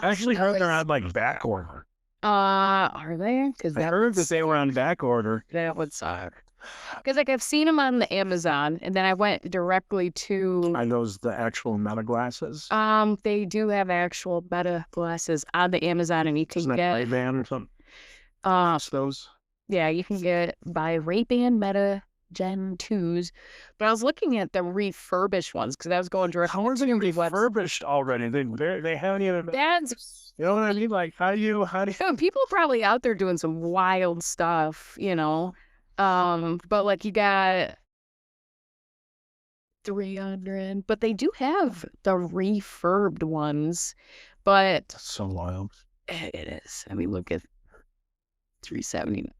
I actually heard they're on like back order. Are they? Because I heard that they were on back order. that would suck. Because like I've seen them on the Amazon, and then I went directly to. Are those the actual Meta glasses? They do have actual Meta glasses on the Amazon, and you can Isn't that get. Ray-Ban or something? It's those. Yeah, you can get by Ray-Ban Meta Gen 2s. But I was looking at the refurbished ones because I was going directly. How are they refurbished already? They haven't even. That's You know what I mean? Like how do you? people probably out there doing some wild stuff, you know. But like you got 300, but they do have the refurbed ones. But That's so wild. it is. I mean, look at 370.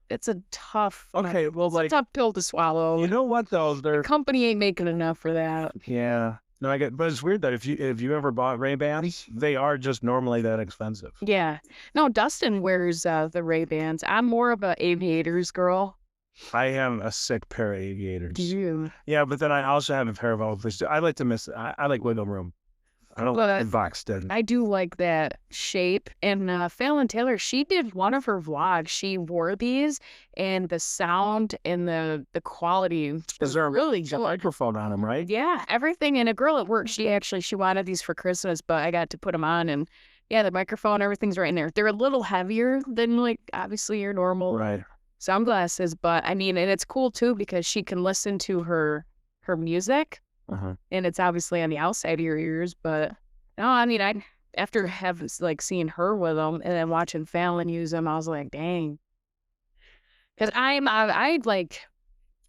It's a tough. Okay, well, It's a like, tough pill to swallow. you know what though? The They're company ain't making enough for that. yeah. No, I get, but it's weird that if you ever bought Ray-Bans, they are just normally that expensive. Yeah. No, Dustin wears the Ray-Bans. I'm more of a aviators girl. I am a sick pair of aviators. Do you? Yeah, but then I also have a pair of Oakley's. I like to miss. I like wiggle room. I don't like boxed in. I do like that shape. And Fallon Taylor, she did one of her vlogs. She wore these, and the sound and the quality Is there a really a good. microphone on them, right? Yeah, everything. And a girl at work, she wanted these for Christmas, but I got to put them on, and yeah, the microphone, everything's right in there. They're a little heavier than like obviously your normal Right. sunglasses, but I mean, and it's cool too because she can listen to her music, and it's obviously on the outside of your ears. But no, I mean, after have like seeing her with them and then watching Fallon use them, I was like, dang. Because I like,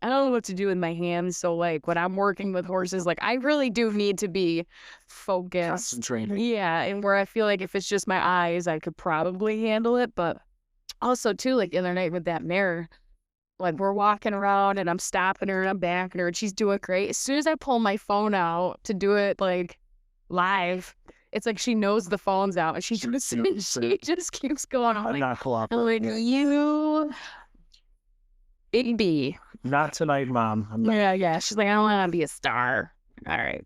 I don't know what to do with my hands. So like when I'm working with horses, like I really do need to be focused. Concentrating. Yeah, and where I feel like if it's just my eyes, I could probably handle it. But also too, like the other night with that mare, like we're walking around and I'm stopping her and I'm backing her and she's doing great. As soon as I pull my phone out to do it like live, it's like she knows the phone's out and she just keeps going on. I'm Like, not I'm cooperating. like, you big B. Not tonight, Mom. I'm not. Yeah. She's like, I don't want to be a star. All right.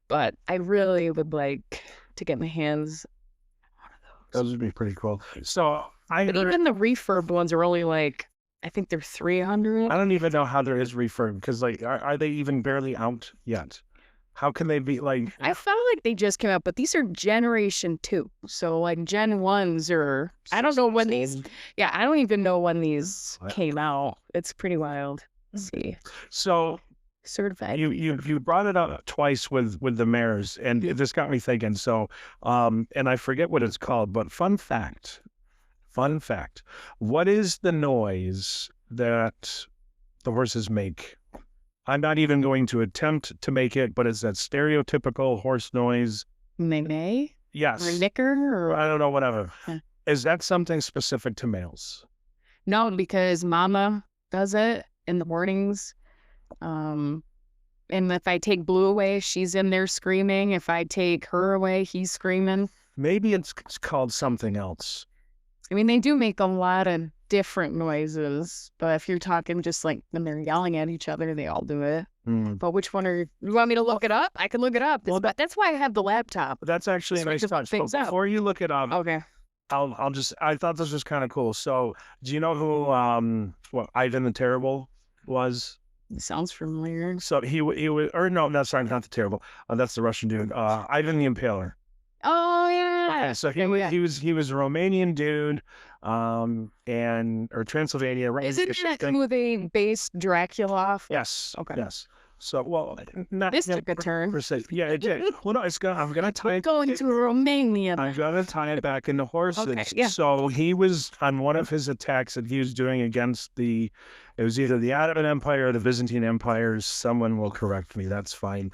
But I really would like to get my hands on one of those. Those would be pretty cool. So I But even the refurbed ones are only like, I think they're 300. I don't even know how there is refurb because like are they even barely out yet? How can they be like? I felt like they just came out, but these are generation 2. So like Gen 1s are, I don't know when these, yeah, I don't even know when these came out. It's pretty wild. Let's see. So Certified. you brought it up twice with the mares, and this got me thinking. So and I forget what it's called, but fun fact, what is the noise that the horses make? I'm not even going to attempt to make it, but it's that stereotypical horse noise. May? Yes. Or Nicker? Or... I don't know, whatever. Yeah. Is that something specific to males? No, because Mama does it in the mornings. And if I take Blue away, she's in there screaming. If I take her away, he's screaming. Maybe it's called something else. I mean, they do make a lot of different noises, but if you're talking just like when they're yelling at each other, they all do it. But which one you want me to look it up? I can look it up. But that's why I have the laptop. That's actually a nice touch. But before you look it up, Okay. I thought this was kind of cool. So, do you know who what Ivan the Terrible was? It sounds familiar. So he was, or no, that's sorry, not the Terrible. That's the Russian dude. Ivan the Impaler. Oh yeah. So he was a Romanian dude, or Transylvania. Right? Isn't that who they based Dracula off? Yes. Okay. Yes. So, well, not This took a turn. per se. Yeah, it did. Well, no, I'm gonna tie it. Going to Romania. I'm gonna tie it back into horses. Okay, yeah. So he was on one of his attacks that he was doing against it was either the Ottoman Empire or the Byzantine Empires. Someone will correct me. That's fine.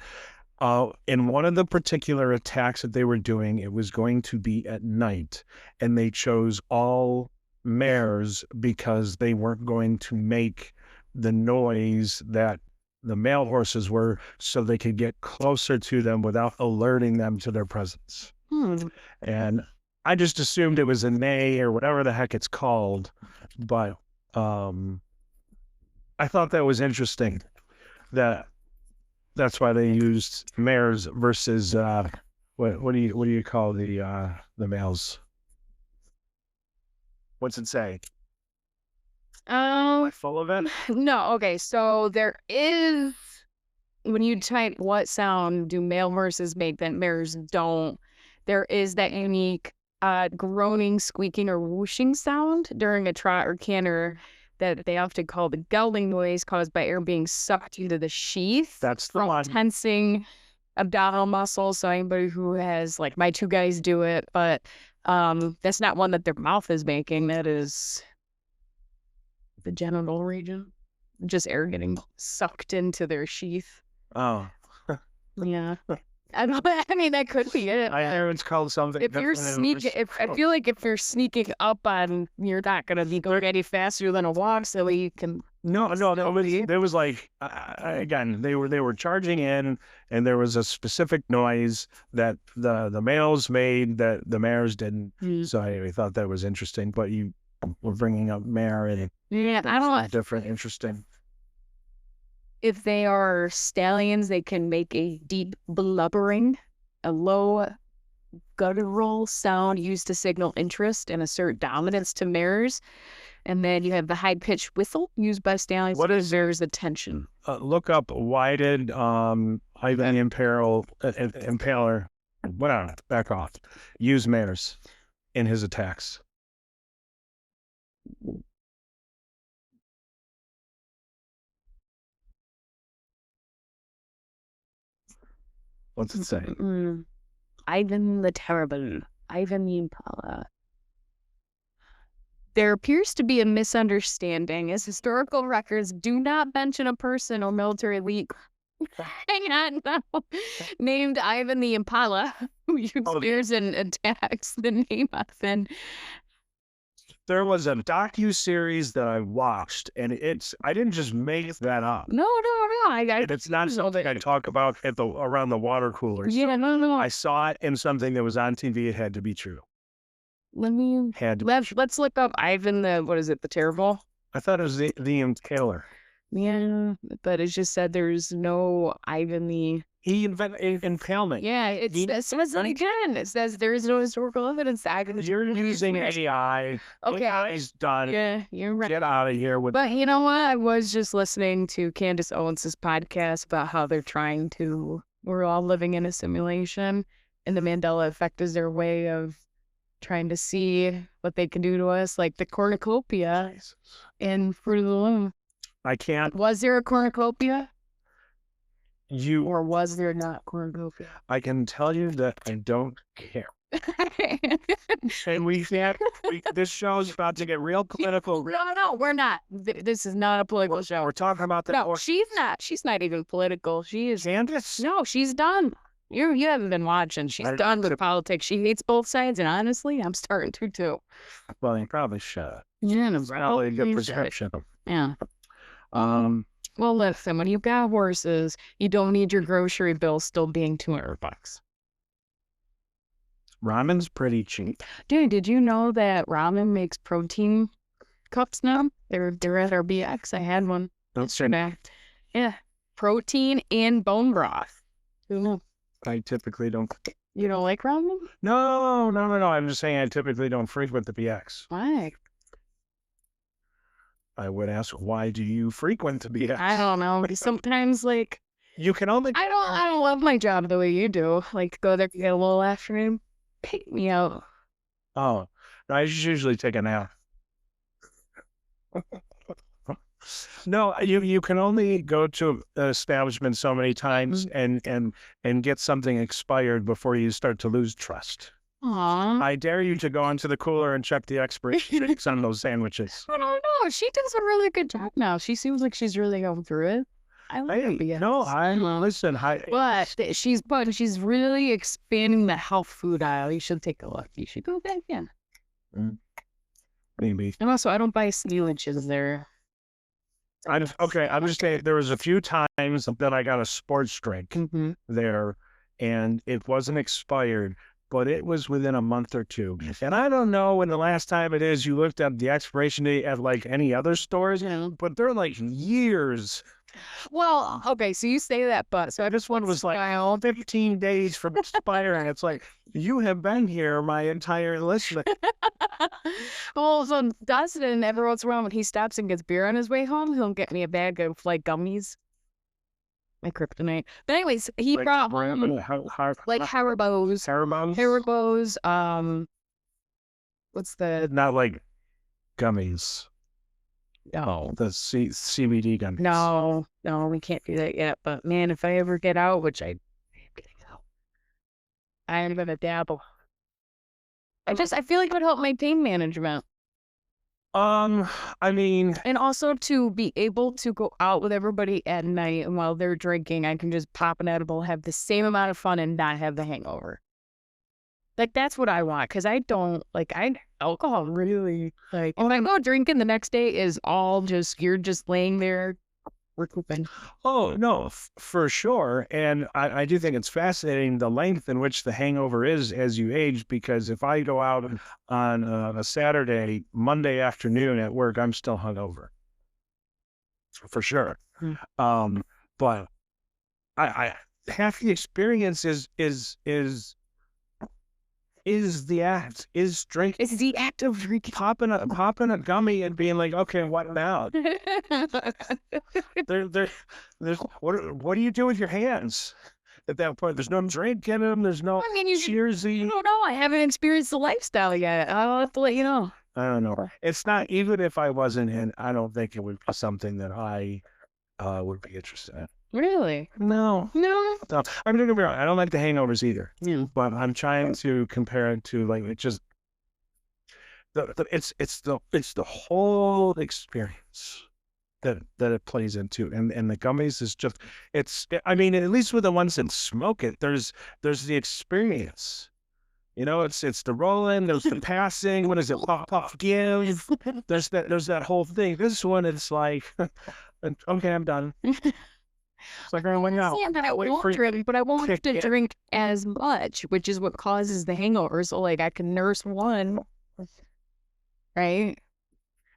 In one of the particular attacks that they were doing, it was going to be at night, and they chose all mares because they weren't going to make the noise that the male horses were, so they could get closer to them without alerting them to their presence. And I just assumed it was a neigh or whatever the heck it's called, but I thought that was interesting. That's why they used mares versus what do you call the males? What's it say? Full of it? No, okay. So there is, when you type what sound do male horses make that mares don't, there is that unique groaning, squeaking, or whooshing sound during a trot or canter that they often call the gelding noise, caused by air being sucked into the sheath. That's the from one. Tensing abdominal muscles. So anybody who has, like, my two guys do it, but that's not one that their mouth is making. That is the genital region, just air getting sucked into their sheath. Oh, Yeah. I mean, that could be it. I hear it's called something. If you're sneaking, I feel like if you're sneaking up on, you're not gonna be going any faster than a walk, so you can. No. There was like again, they were charging in, and there was a specific noise that the males made that the mares didn't. So I thought that was interesting. But you were bringing up mare and Yeah, I don't know. different, interesting. If they are stallions, they can make a deep blubbering, a low guttural sound used to signal interest and assert dominance to mares. And then you have the high-pitched whistle used by stallions. What is mares' attention? Look up why did Ivan the Impaler, whatever, back off, use mares in his attacks? What's it say? Ivan the Terrible, Ivan the Impala. There appears to be a misunderstanding, as historical records do not mention a person or military elite hang on, no, named Ivan the Impala, who used spears and attacks. The name often. There was a docu-series that I watched, and I didn't just make that up. No. And it's not something I talk about around the water coolers. Yeah, no. I saw it in something that was on TV. It had to be true. Let's look up Ivan the Terrible. I thought it was the Impaler. Yeah, but it just said there's no Ivan the. He invented impalement. Yeah, it says again. It says there is no historical evidence. You're using AI. Okay, AI's done. Yeah, you're right. Get out of here with. But you know what? I was just listening to Candace Owens' podcast about how they're trying to. We're all living in a simulation, and the Mandela effect is their way of trying to see what they can do to us, like the cornucopia in Fruit of the Loom. I can't. Was there a cornucopia? Or was there not cornucopia? I can tell you that I don't care. And this show's about to get real political. No, we're not. This is not a political show. We're talking about that. No, she's not. She's not even political. She is. Candace? No, she's done. You haven't been watching. She's done with politics. She hates both sides, and honestly, I'm starting to too. Well, you probably should. Yeah, probably a good prescription. Yeah. Well, listen, when you've got horses, you don't need your grocery bill still being $200. Ramen's pretty cheap. Dude, did you know that ramen makes protein cups now? They're at our BX. I had one yesterday. Yeah. Protein and bone broth. Who knew? I typically don't. You don't like ramen? No. I'm just saying I typically don't frequent the BX. Why? I would ask, why do you frequent the BX? I don't know. Sometimes, like, You can only. I don't love my job the way you do. Like, go there, get a little afternoon, pick me out. Oh, no, I just usually take a nap. No, you can only go to an establishment so many times and get something expired before you start to lose trust. Aw. I dare you to go into the cooler and check the expiration dates on those sandwiches. I don't know. She does a really good job now. She seems like she's really going through it. I like her BS. No, listen. But she's really expanding the health food aisle. You should take a look. You should go back in. Maybe. And also, I don't buy sandwiches there. I'm just saying there was a few times that I got a sports drink there, and it wasn't expired, but it was within a month or two. And I don't know when the last time it is you looked at the expiration date at like any other stores, but they're like years. Well, okay, so you say that, but so This one was like 15 days from expiring. It's like, you have been here my entire life. well, so Dustin, every once in a while when he stops and gets beer on his way home, he'll get me a bag of like gummies. My kryptonite. But anyways, he brought home like Haribo's. What's the... Not like gummies. No. The CBD gummies. No, we can't do that yet. But man, if I ever get out, which I am getting out, I am gonna dabble. I feel like it would help my pain management. I mean, and also to be able to go out with everybody at night, and while they're drinking, I can just pop an edible, have the same amount of fun, and not have the hangover. Like, that's what I want, because I don't, like, alcohol really, like, if I go drinking the next day is all just, you're just laying there recouping. Oh, no, for sure. And I do think it's fascinating the length in which the hangover is as you age, because if I go out on a Saturday, Monday afternoon at work, I'm still hungover. For sure. But I half the experience is the act, is drinking. It's the act of drinking. Popping a gummy and being like, okay, what now? There's what do you do with your hands at that point? There's no drink in them. There's no cheersy. I don't know. I haven't experienced the lifestyle yet. I'll have to let you know. I don't know. It's not, even if I wasn't in, I don't think it would be something that I would be interested in. Really? No. I'm not gonna be wrong. I don't like the hangovers either. Yeah. But I'm trying to compare it to, like, it just it's the whole experience that it plays into, and the gummies is just I mean, at least with the ones that smoke it, there's the experience. You know, it's the rolling, there's the passing. What is it? Puff, give. There's that whole thing. This one, it's like, okay, I'm done. It's like, I'm going out. Yeah, that I won't drink, but I won't have to drink as much, which is what causes the hangover. So, like, I can nurse one, right?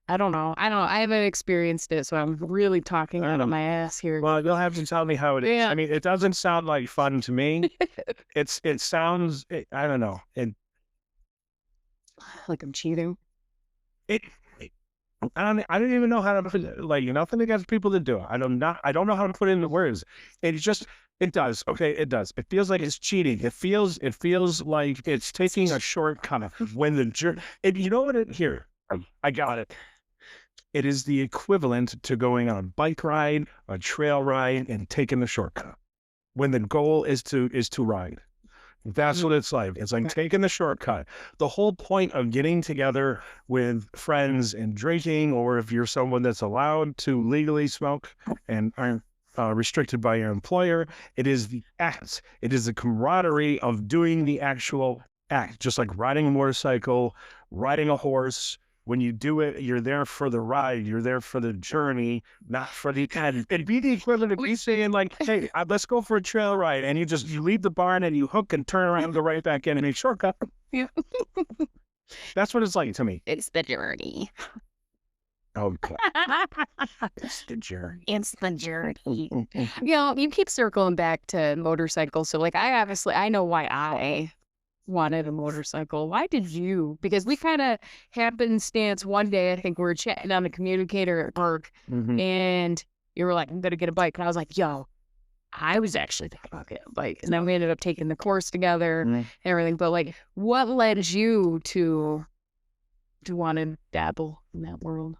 I don't know. I haven't experienced it, so I'm really talking out of my ass here. Well, you'll have to tell me how it is. Yeah. I mean, it doesn't sound like fun to me. It sounds, I don't know. Like I'm cheating. I don't even know how to put it, like, nothing against people that do it. I don't know how to put it into words. It does. Okay, it does. It feels like it's cheating. It feels like it's taking a shortcut when you know what here, I got it. It is the equivalent to going on a bike ride, a trail ride, and taking the shortcut when the goal is to ride. That's what it's like. It's like taking the shortcut. The whole point of getting together with friends and drinking, or if you're someone that's allowed to legally smoke and aren't restricted by your employer, it is the act. It is the camaraderie of doing the actual act, just like riding a motorcycle, riding a horse, when you do it, you're there for the ride, you're there for the journey, not for the end. It'd be the equivalent of me saying like, hey, let's go for a trail ride. And you leave the barn and you hook and turn around and go right back in and make shortcut. Yeah. That's what it's like to me. It's the journey. Oh, God. It's the journey. It's the journey. Mm-hmm. You know, you keep circling back to motorcycles. So, like, I know why I wanted a motorcycle. Why did you? Because we kind of happenstance one day, I think we were chatting on the communicator at work, and you were like, I'm going to get a bike. And I was like, yo, I was actually thinking about getting a bike. And then we ended up taking the course together and everything. But, like, what led you to want to dabble in that world?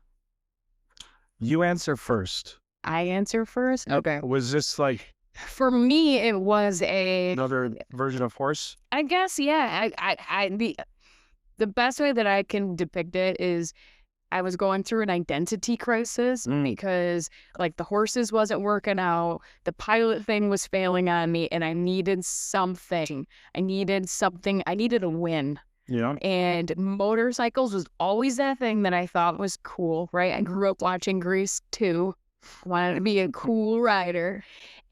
You answer first. I answer first? Okay. Was this like For me, it was another version of horse? I guess, yeah. The best way that I can depict it is I was going through an identity crisis because, like, the horses wasn't working out, the pilot thing was failing on me, and I needed something. I needed a win. Yeah. And motorcycles was always that thing that I thought was cool, right? I grew up watching Grease too. I wanted to be a cool rider.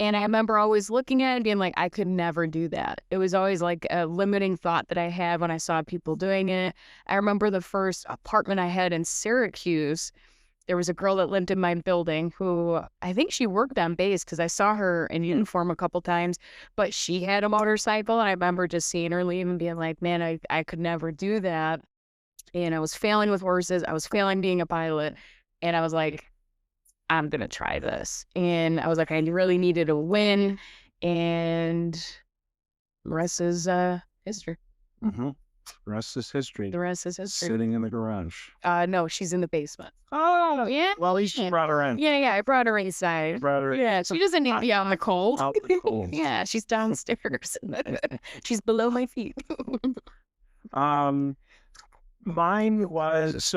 And I remember always looking at it and being like, I could never do that. It was always like a limiting thought that I had when I saw people doing it. I remember the first apartment I had in Syracuse. There was a girl that lived in my building who I think she worked on base because I saw her in uniform a couple times, but she had a motorcycle. And I remember just seeing her leave and being like, man, I could never do that. And I was failing with horses. I was failing being a pilot. And I was like, I'm going to try this. And I was like, I really needed a win. And the rest is history. The rest is history. The rest is history. Sitting in the garage. No, she's in the basement. Oh, yeah. Well, at least you brought her in. Yeah, I brought her inside. Yeah, she doesn't need to be out in the cold. Out in the cold. Yeah, she's downstairs. She's below my feet. Mine was,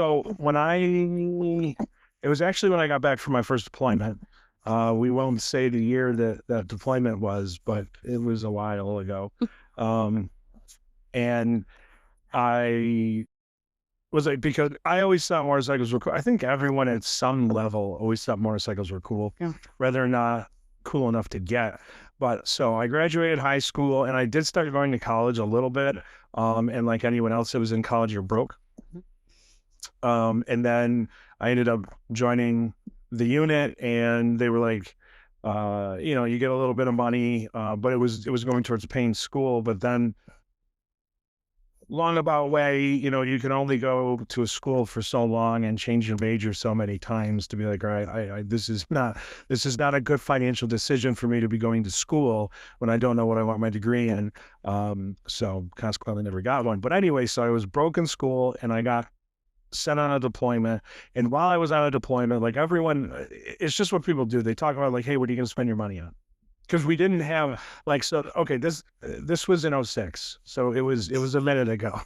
it was actually when I got back from my first deployment. We won't say the year that deployment was, but it was a while ago. And I was like, because I always thought motorcycles were cool. I think everyone at some level always thought motorcycles were cool, whether or not cool enough to get. But so I graduated high school and I did start going to college a little bit. And like anyone else that was in college, you're broke. And then I ended up joining the unit and they were like, you get a little bit of money, but it was going towards paying school. But then long about way, you can only go to a school for so long and change your major so many times to be like, all right, this is not a good financial decision for me to be going to school when I don't know what I want my degree in. So consequently never got one. But anyway, so I was broke in school and I got sent on a deployment. And while I was on a deployment, like everyone, it's just what people do. They talk about like, hey, what are you going to spend your money on? Because we didn't have like, so, okay, this was in 06. So it was a minute ago.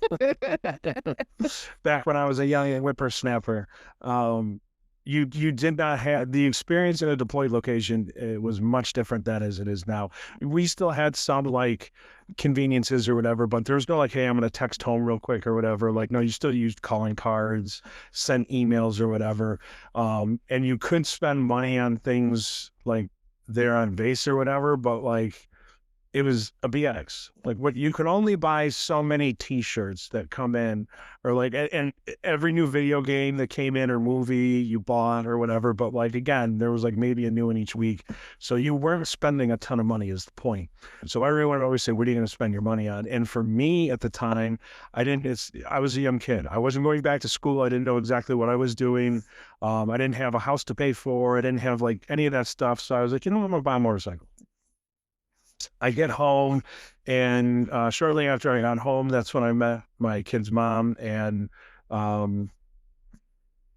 Back when I was a young whippersnapper. You did not have the experience in a deployed location. It was much different then as it is now. We still had some like conveniences or whatever, but there was no like, hey, I'm going to text home real quick or whatever. Like, no, you still used calling cards, send emails or whatever. And you could spend money on things like there on base or whatever, but like it was a BX. Like what you could only buy so many t-shirts that come in or like, and every new video game that came in or movie you bought or whatever. But like, again, there was like maybe a new one each week. So you weren't spending a ton of money is the point. So everyone would always say, what are you going to spend your money on? And for me at the time, I was a young kid. I wasn't going back to school. I didn't know exactly what I was doing. I didn't have a house to pay for. I didn't have like any of that stuff. So I was like, I'm going to buy a motorcycle. I get home and shortly after I got home, that's when I met my kid's mom. And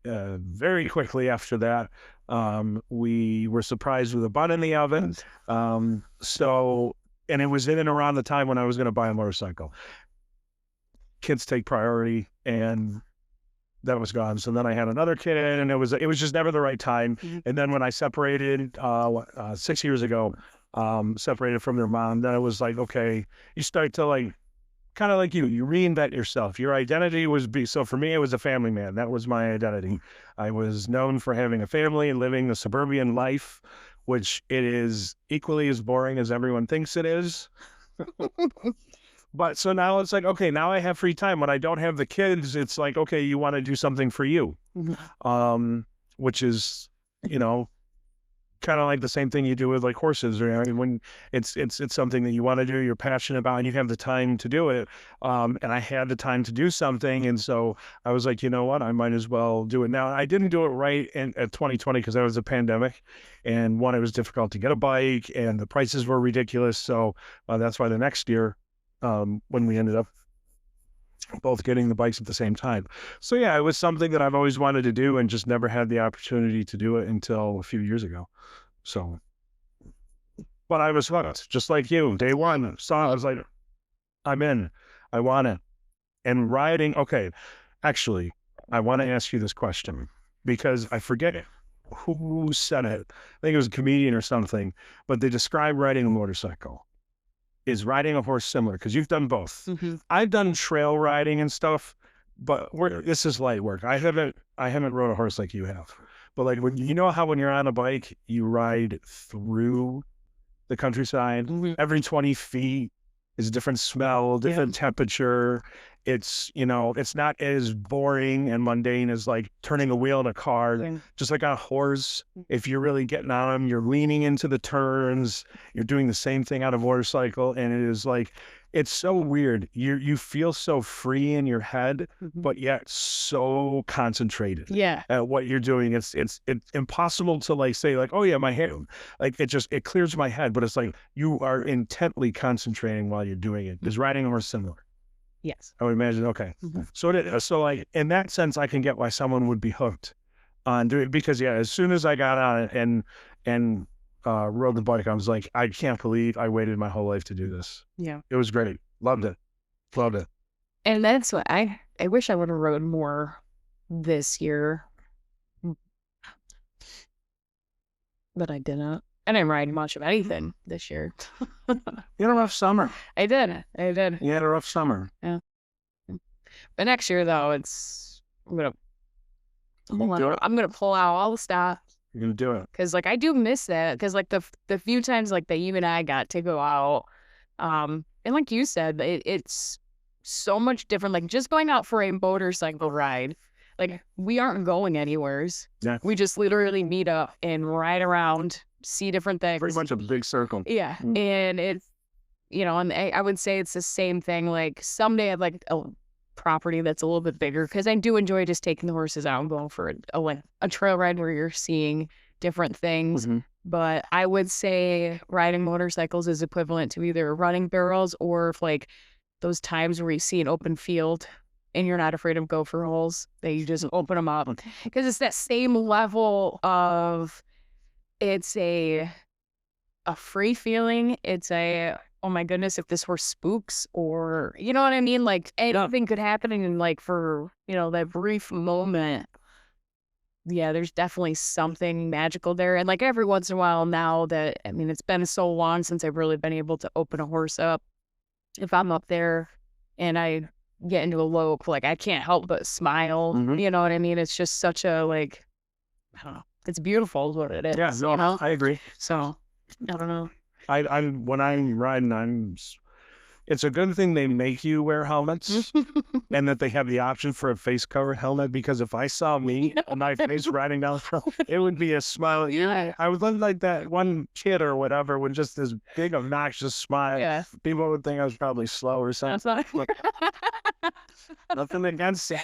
very quickly after that, we were surprised with a bun in the oven. And it was in and around the time when I was going to buy a motorcycle. Kids take priority and that was gone. So then I had another kid and it was just never the right time. And then when I separated 6 years ago, separated from their mom, then it was like, okay, you start to like kind of like you reinvent yourself. Your identity was so for me, it was a family man. That was my identity. I was known for having a family and living the suburban life, which it is equally as boring as everyone thinks it is. But so now it's like, okay, now I have free time. When I don't have the kids, it's like, okay, you want to do something for you, which is, kind of like the same thing you do with like horses, or when it's something that you want to do, you're passionate about, and you have the time to do it. And I had the time to do something, and so I was like, you know what, I might as well do it now. I didn't do it right at 2020 because there was a pandemic, and one, it was difficult to get a bike, and the prices were ridiculous. So that's why the next year, when we ended up both getting the bikes at the same time. So yeah, it was something that I've always wanted to do and just never had the opportunity to do it until a few years ago. So, but I was hooked, just like you. Day one, I was like, I'm in. I want it. And riding, okay, actually, I want to ask you this question because I forget who said it. I think it was a comedian or something, but they describe riding a motorcycle. Is riding a horse similar? Because you've done both. I've done trail riding and stuff, but this is light work. I haven't rode a horse like you have. But like when when you're on a bike, you ride through the countryside. Every 20 feet is a different smell, different temperature. It's it's not as boring and mundane as like turning a wheel in a car. Just like on a horse, if you're really getting on them, you're leaning into the turns. You're doing the same thing on a motorcycle, and it is like, it's so weird. You feel so free in your head, but yet so concentrated. At what you're doing. It's impossible to like say like, oh yeah, my head, like it clears my head, but it's like you are intently concentrating while you're doing it. Is riding a horse similar? Yes. I would imagine. Okay. So like in that sense, I can get why someone would be hooked on doing it, because as soon as I got on it and rode the bike, I was like, I can't believe I waited my whole life to do this. Yeah. It was great. Loved it. And that's what I wish I would have rode more this year, but I didn't. I didn't ride much of anything this year. You had a rough summer. I did. You had a rough summer. Yeah. But next year, though, I'm gonna pull out all the stuff. You're gonna do it. Because like I do miss that. Because like the few times like that you and I got to go out, and like you said, it's so much different. Like just going out for a motorcycle ride. Like we aren't going anywheres. Yeah. We just literally meet up and ride around, see different things. Pretty much a big circle. Yeah. And it's, and I would say it's the same thing. Like someday I'd like a property that's a little bit bigger, because I do enjoy just taking the horses out and going for a trail ride where you're seeing different things. But I would say riding motorcycles is equivalent to either running barrels or if, like those times where you see an open field and you're not afraid of gopher holes, that you just open them up, because it's that same level of, it's a free feeling. It's oh my goodness, if this horse spooks, or you know what I mean? Like anything could happen, and like for, that brief moment, there's definitely something magical there. And like every once in a while now that, it's been so long since I've really been able to open a horse up. If I'm up there and I get into a lope, like I can't help but smile. You know what I mean? It's just such a, like, I don't know. It's beautiful is what it is. Yeah, no, I agree. So I don't know. When I'm riding, it's a good thing they make you wear helmets and that they have the option for a face cover helmet, because if I saw me and my face riding down the road, it would be a smile. Yeah. I would look like that one kid or whatever with just this big obnoxious smile. Yeah. People would think I was probably slow or something. That's not... Nothing against it.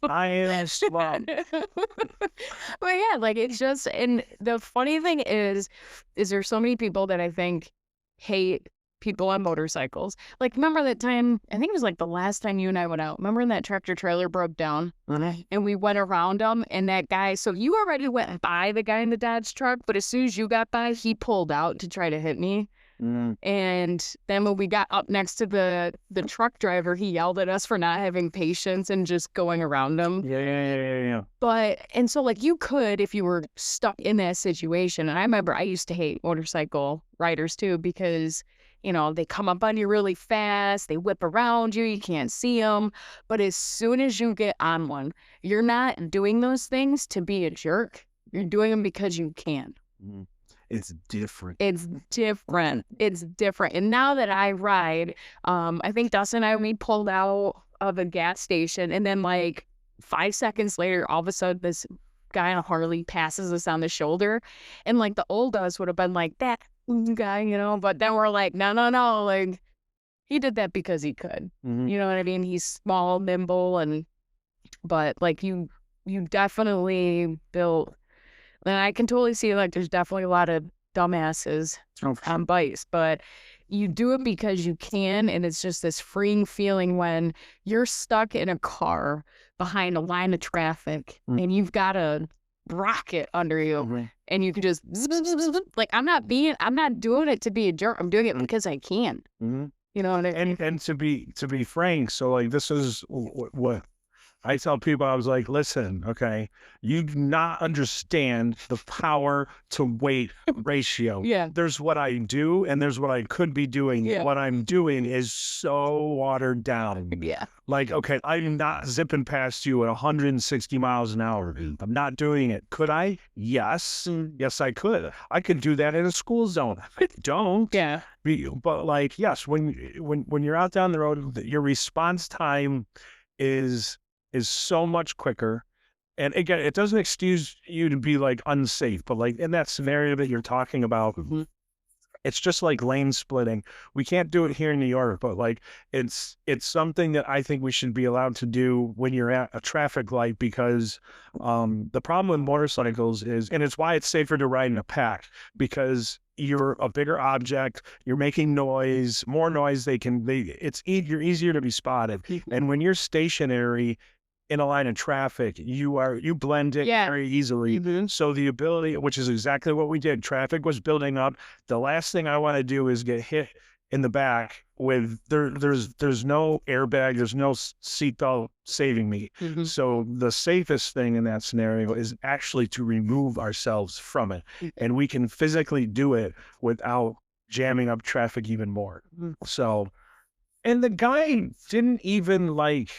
I am slow. But yeah, like it's just, and the funny thing is there's so many people that I think hate people on motorcycles. Like, remember that time, I think it was like the last time you and I went out, remember when that tractor trailer broke down and we went around them, and that guy, so you already went by the guy in the Dodge truck, but as soon as you got by, he pulled out to try to hit me. And then when we got up next to the truck driver, he yelled at us for not having patience and just going around him. Yeah. But, and so like you could, if you were stuck in that situation, and I remember I used to hate motorcycle riders too, because you know, they come up on you really fast, they whip around you, you can't see them. But as soon as you get on one, you're not doing those things to be a jerk. You're doing them because you can. Mhm. It's different. It's different. It's different. And now that I ride, I think Dustin and I, we pulled out of a gas station, and then like 5 seconds later, all of a sudden this guy on a Harley passes us on the shoulder. And like the old us would have been like, that guy, you know, but then we're like, no, no, no. Like he did that because he could. Mhm. You know what I mean? He's small, nimble, but like you definitely built. And I can totally see, like, there's definitely a lot of dumbasses Oh, on bikes, but you do it because you can, and it's just this freeing feeling when you're stuck in a car behind a line of traffic, and you've got a rocket under you, Mhm. and you can just like, I'm not doing it to be a jerk. I'm doing it because I can. Mhm. You know what I mean? And to be frank, so like this is what I tell people. I was like, listen, okay, you do not understand the power to weight ratio. Yeah. There's what I do and there's what I could be doing. Yeah. What I'm doing is so watered down. Yeah. Like, okay, I'm not zipping past you at 160 miles an hour. I'm not doing it. Could I? Yes. Yes, I could. I could do that in a school zone. I don't. Yeah. But like, yes, when you're out down the road, your response time is so much quicker. And again, it doesn't excuse you to be like unsafe, but like in that scenario that you're talking about, it's just like lane splitting. We can't do it here in New York, but like it's something that I think we should be allowed to do when you're at a traffic light, because the problem with motorcycles is, and it's why it's safer to ride in a pack, because you're a bigger object, you're making noise, more noise. You're easier to be spotted. And when you're stationary in a line of traffic, you blend in very easily. So the ability, which is exactly what we did, traffic was building up. The last thing I want to do is get hit in the back with there's no airbag, there's no seatbelt saving me. So the safest thing in that scenario is actually to remove ourselves from it, and we can physically do it without jamming up traffic even more. So, and the guy didn't even like.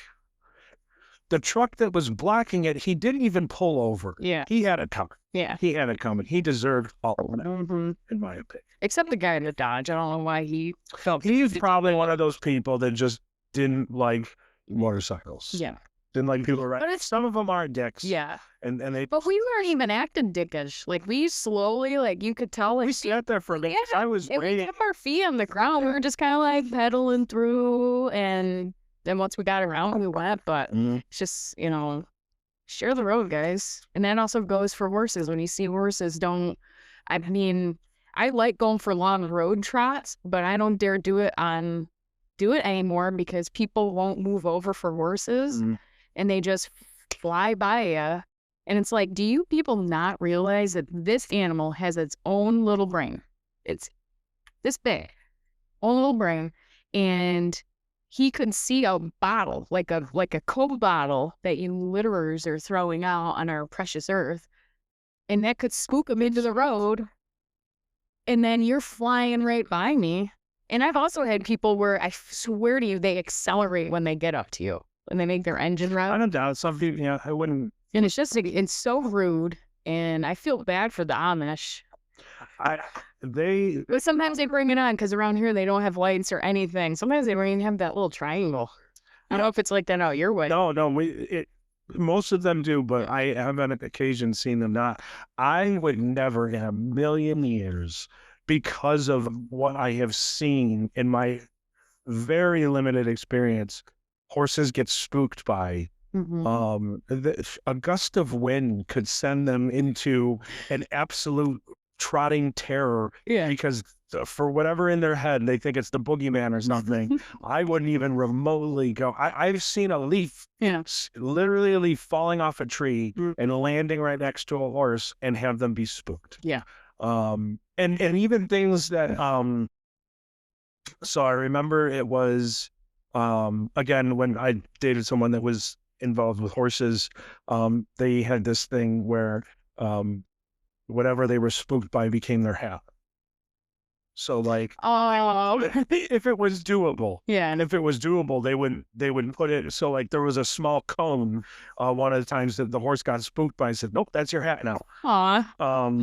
The truck that was blocking it, he didn't even pull over. Yeah. He had it coming. Yeah. He had it coming. He deserved all of it, in my opinion. Except the guy in the Dodge. I don't know why he felt. He's probably one of those people that just didn't like motorcycles. Yeah. Didn't like people riding. But it's- Some of them are dicks. Yeah. And they. But we weren't even acting dickish. Like, we slowly, like, you could tell, like, We sat there for minutes. Yeah, I was and we waiting. kept our feet on the ground. We were just kind of like pedaling through, and then once we got around, we went. But it's just, you know, share the road, guys. And that also goes for horses. When you see horses, I mean, I like going for long road trots, but I don't dare do it anymore, because people won't move over for horses, and they just fly by you. And it's like, do you people not realize that this animal has its own little brain? It's this big, own little brain, and he could see a bottle, like a Coke bottle that you litterers are throwing out on our precious earth, and that could spook him into the road, and then you're flying right by me. And I've also had people where, I swear to you, they accelerate when they get up to you, when they make their engine I rev. don't doubt some people. Yeah, I wouldn't. And it's just, it's so rude, and I feel bad for the Amish. But sometimes they bring it on, because around here they don't have lights or anything. Sometimes they don't even have that little triangle. I don't know if it's like that out your way. No, most of them do, but I have on occasion seen them not. I would never in a million years, because of what I have seen in my very limited experience, horses get spooked by. A gust of wind could send them into an absolute trotting terror, because for whatever in their head, they think it's the boogeyman or something. I wouldn't even remotely go. I've seen a leaf, literally a leaf falling off a tree and landing right next to a horse, and have them be spooked. Yeah. And even things that, so I remember it was, again, when I dated someone that was involved with horses, they had this thing where, whatever they were spooked by became their hat. So like, Oh, if it was doable, yeah. and if it was doable, they would put it. So like, there was a small cone. One of the times that the horse got spooked by, I said, "Nope, that's your hat now." Aw.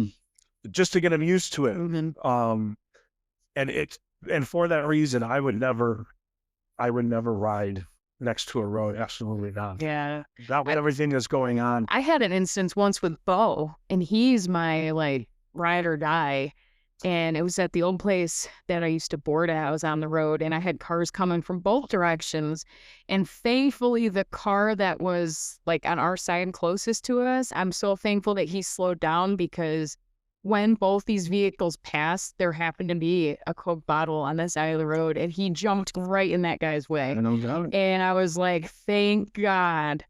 Just to get him used to it. Mhm. And it, and for that reason, I would never ride next to a road. Absolutely not. Yeah. Not with everything that's going on. I had an instance once with Bo, and he's my like ride or die. And it was at the old place that I used to board at. I was on the road and I had cars coming from both directions. And thankfully, the car that was like on our side closest to us, I'm so thankful that he slowed down because when both these vehicles passed, there happened to be a Coke bottle on the side of the road and he jumped right in that guy's way. And I was like, thank God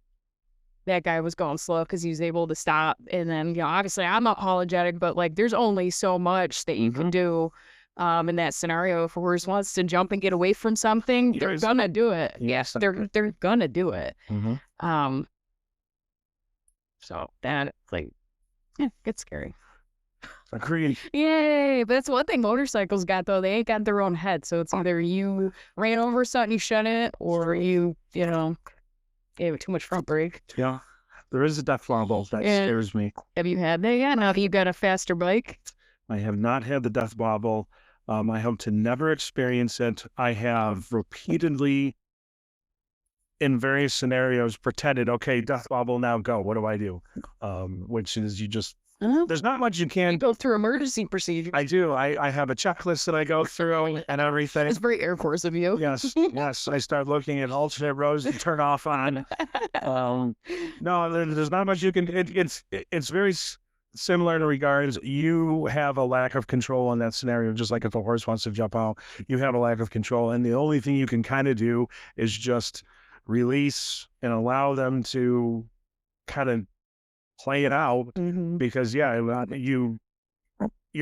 that guy was going slow because he was able to stop. And then, obviously I'm apologetic, but like there's only so much that you can do in that scenario. If a horse wants to jump and get away from something, they're gonna do it. Yes, They're gonna do it. Mm-hmm. So that like, yeah, it's scary. Agreed. Yay! But that's one thing motorcycles got though. They ain't got their own head. So it's either you ran over something you shouldn't, or you gave it too much front brake. Yeah, there is a death bobble that scares me. Have you had that yet? Now that you got a faster bike? I have not had the death bobble. I hope to never experience it. I have repeatedly, in various scenarios, pretended, okay, death bobble, now go. What do I do? Which is you just, there's not much you You can. go through emergency procedures. I do. I have a checklist that I go through and everything. It's very Air Force of you. Yes, yes. I start looking at alternate roads to turn off on. No, there's not much you can. It's very similar in regards. You have a lack of control in that scenario, just like if a horse wants to jump out, you have a lack of control, and the only thing you can kind of do is just release and allow them to kind of play it out. Because your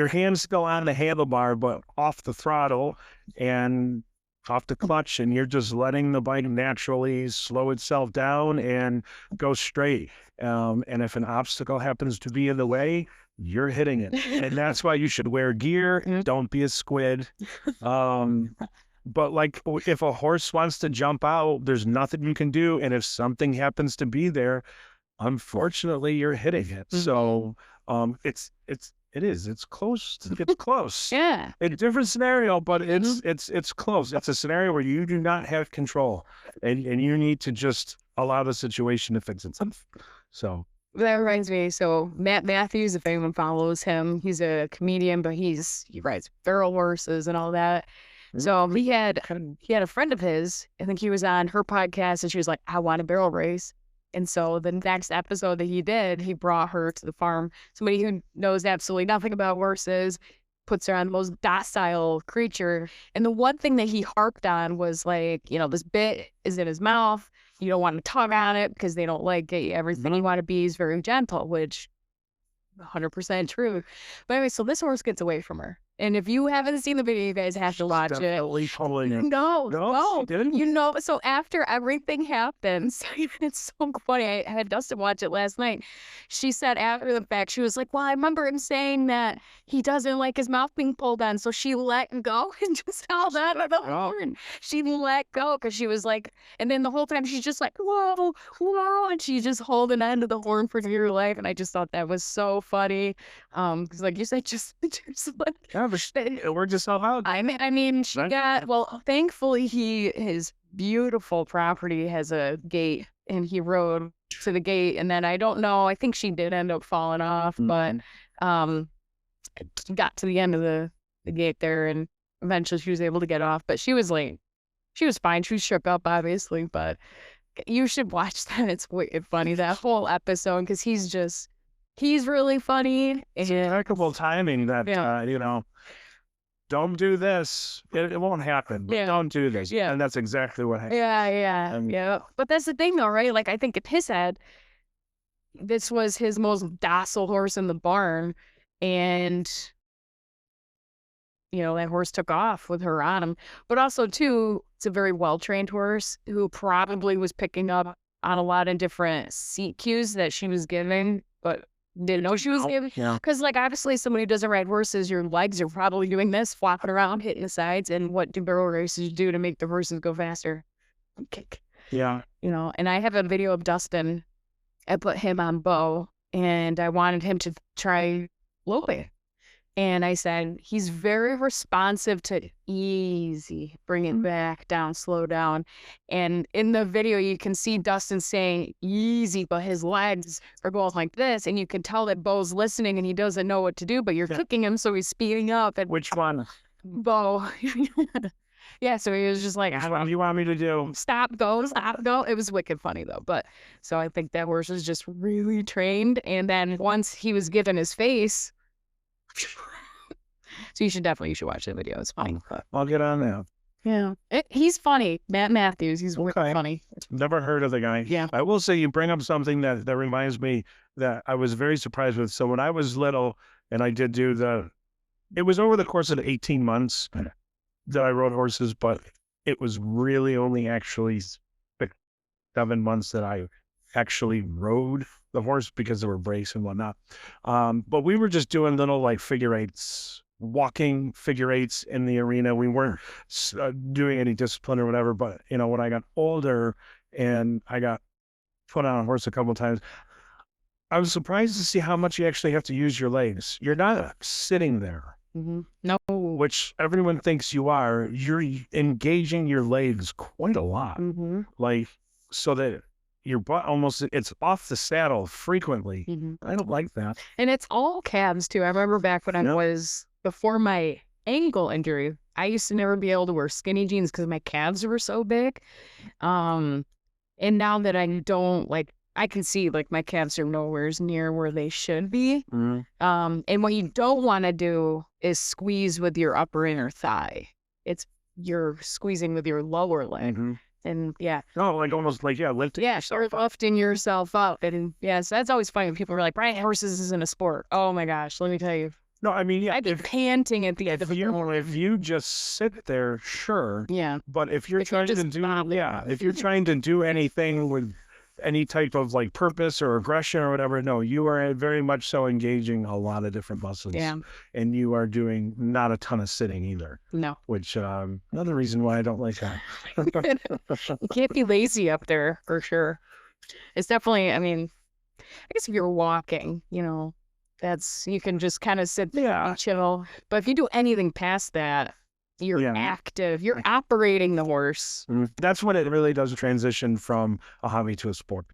hands still on the handlebar, but off the throttle and off the clutch, and you're just letting the bike naturally slow itself down and go straight. And if an obstacle happens to be in the way, you're hitting it. And that's why you should wear gear. Don't be a squid. But like, if a horse wants to jump out, there's nothing you can do. And if something happens to be there, unfortunately, you're hitting it. So it's close. It's close. Yeah. It's a different scenario, but it's close. It's a scenario where you do not have control, and you need to just allow the situation to fix itself. So That reminds me. So Matt Matthews, if anyone follows him, he's a comedian, but he rides barrel horses and all that. So he had a friend of his. I think he was on her podcast, and she was like, "I want a barrel race." And so the next episode that he did, he brought her to the farm. Somebody who knows absolutely nothing about horses, puts her on the most docile creature. And the one thing that he harped on was like, this bit is in his mouth. You don't want to tug on it because they don't like it. Everything you want to be is very gentle, which 100% true. But anyway, so this horse gets away from her. And if you haven't seen the video, you guys have to watch it. No, didn't. So after everything happens, it's so funny. I had Dustin watch it last night. She said after the fact, she was like, well, I remember him saying that he doesn't like his mouth being pulled on. So she let go and just held on to the horn. She let go because she was like, and then the whole time she's just like, whoa, whoa. And she's just holding on to the horn for dear life. And I just thought that was so funny. Because like you said, just like, we're just so loud. I mean, she got, well, thankfully his beautiful property has a gate, and he rode to the gate, and then I don't know, I think she did end up falling off, but got to the end of the gate there, and eventually she was able to get off, but she was fine. She was shook up, obviously, but you should watch that. It's wicked funny, that whole episode, because he's really funny. It's impeccable timing that, don't do this. It won't happen. But don't do this. Yeah. And that's exactly what happened. Yeah. But that's the thing, though, right? Like, I think in his head, this was his most docile horse in the barn. And, that horse took off with her on him. But also, too, it's a very well-trained horse who probably was picking up on a lot of different seat cues that she was giving. But Didn't know she was giving. Yeah. Because, like, obviously, somebody who doesn't ride horses, your legs are probably doing this, flopping around, hitting the sides. And what do barrel races do to make the horses go faster? Kick. Yeah. You know, and I have a video of Dustin. I put him on bow, and I wanted him to try Lope. And I said, he's very responsive to easy, bring it back down, slow down. And in the video, you can see Dustin saying easy, but his legs are going like this. And you can tell that Bo's listening and he doesn't know what to do, but you're cooking him, so he's speeding up. And Which one? Bo. Yeah, so he was just like, What do you want me to do? stop, go, stop, go. It was wicked funny, though. But so I think that horse was just really trained. And then once he was given his face, so you should watch the video. It's funny. I'll get on that. Yeah. He's funny. Matt Matthews. He's really Okay. funny. Never heard of the guy. Yeah. I will say you bring up something that reminds me that I was very surprised with. So when I was little and I did do it was over the course of 18 months that I rode horses, but it was really only actually 7 months that I actually rode the horse because there were breaks and whatnot. But we were just doing little like figure eights, walking figure eights in the arena. We weren't doing any discipline or whatever. But, you know, when I got older and I got put on a horse a couple of times, I was surprised to see how much you actually have to use your legs. You're not sitting there, No. which everyone thinks you are. You're engaging your legs quite a lot. Like, so that your butt it's off the saddle frequently. I don't like that. And it's all calves, too. I remember back when I Yep. was, before my ankle injury, I used to never be able to wear skinny jeans because my calves were so big. And now that I don't, like, I can see, like, my calves are nowhere near where they should be. And what you don't want to do is squeeze with your upper inner thigh. You're squeezing with your lower leg. And yeah. No, like almost like, lifting. Yeah, sort of lifting yourself up. And yes, that's always funny when people are like, riding horses isn't a sport. Oh my gosh, let me tell you. No, I mean, yeah. I'd be panting at the end of the If you just sit there, sure. Yeah. But if you're trying to if you're trying to do anything with any type of like purpose or aggression or whatever, no, you are very much so engaging a lot of different muscles. Yeah. And you are doing not a ton of sitting either. No. Which another reason why I don't like that. You can't be lazy up there for sure. It's definitely, I mean, I guess if you're walking, you know, you can just kind of sit there and chill. But if you do anything past that, you're active. You're operating the horse. That's when it really does transition from a hobby to a sport.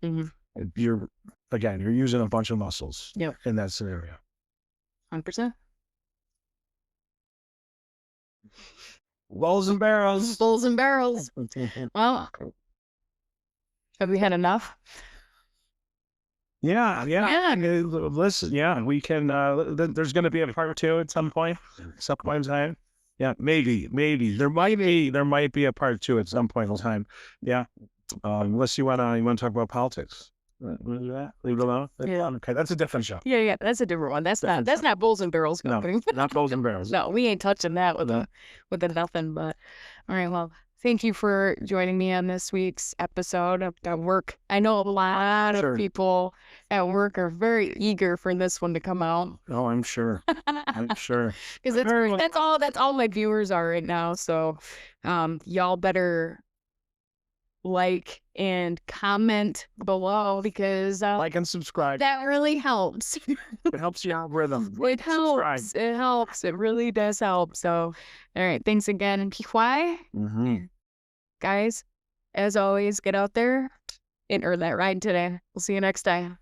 You're using a bunch of muscles in that scenario. 100%. Bulls and barrels. Bulls and barrels. Well, have we had enough? Yeah. Listen, we can. There's going to be a part 2 at some point in time. Yeah, maybe there might be a part 2 at some point in time. Yeah, unless you want to talk about politics. Leave it alone. Yeah. Okay, that's a different show. Yeah, that's a different one. That's not Bulls and Barrels company. No, not Bulls and Barrels. No, we ain't touching that with a nothing. But all right, well, thank you for joining me on this week's episode of work. I know a lot of people at work are very eager for this one to come out. Oh, I'm sure. Because that's all my viewers are right now. So, y'all better like and comment below because like and subscribe. That really helps. It helps the algorithm. It helps. Subscribe. It helps. It really does help. So, all right. Thanks again. Pihuai. Guys, as always, get out there and earn that ride today. We'll see you next time.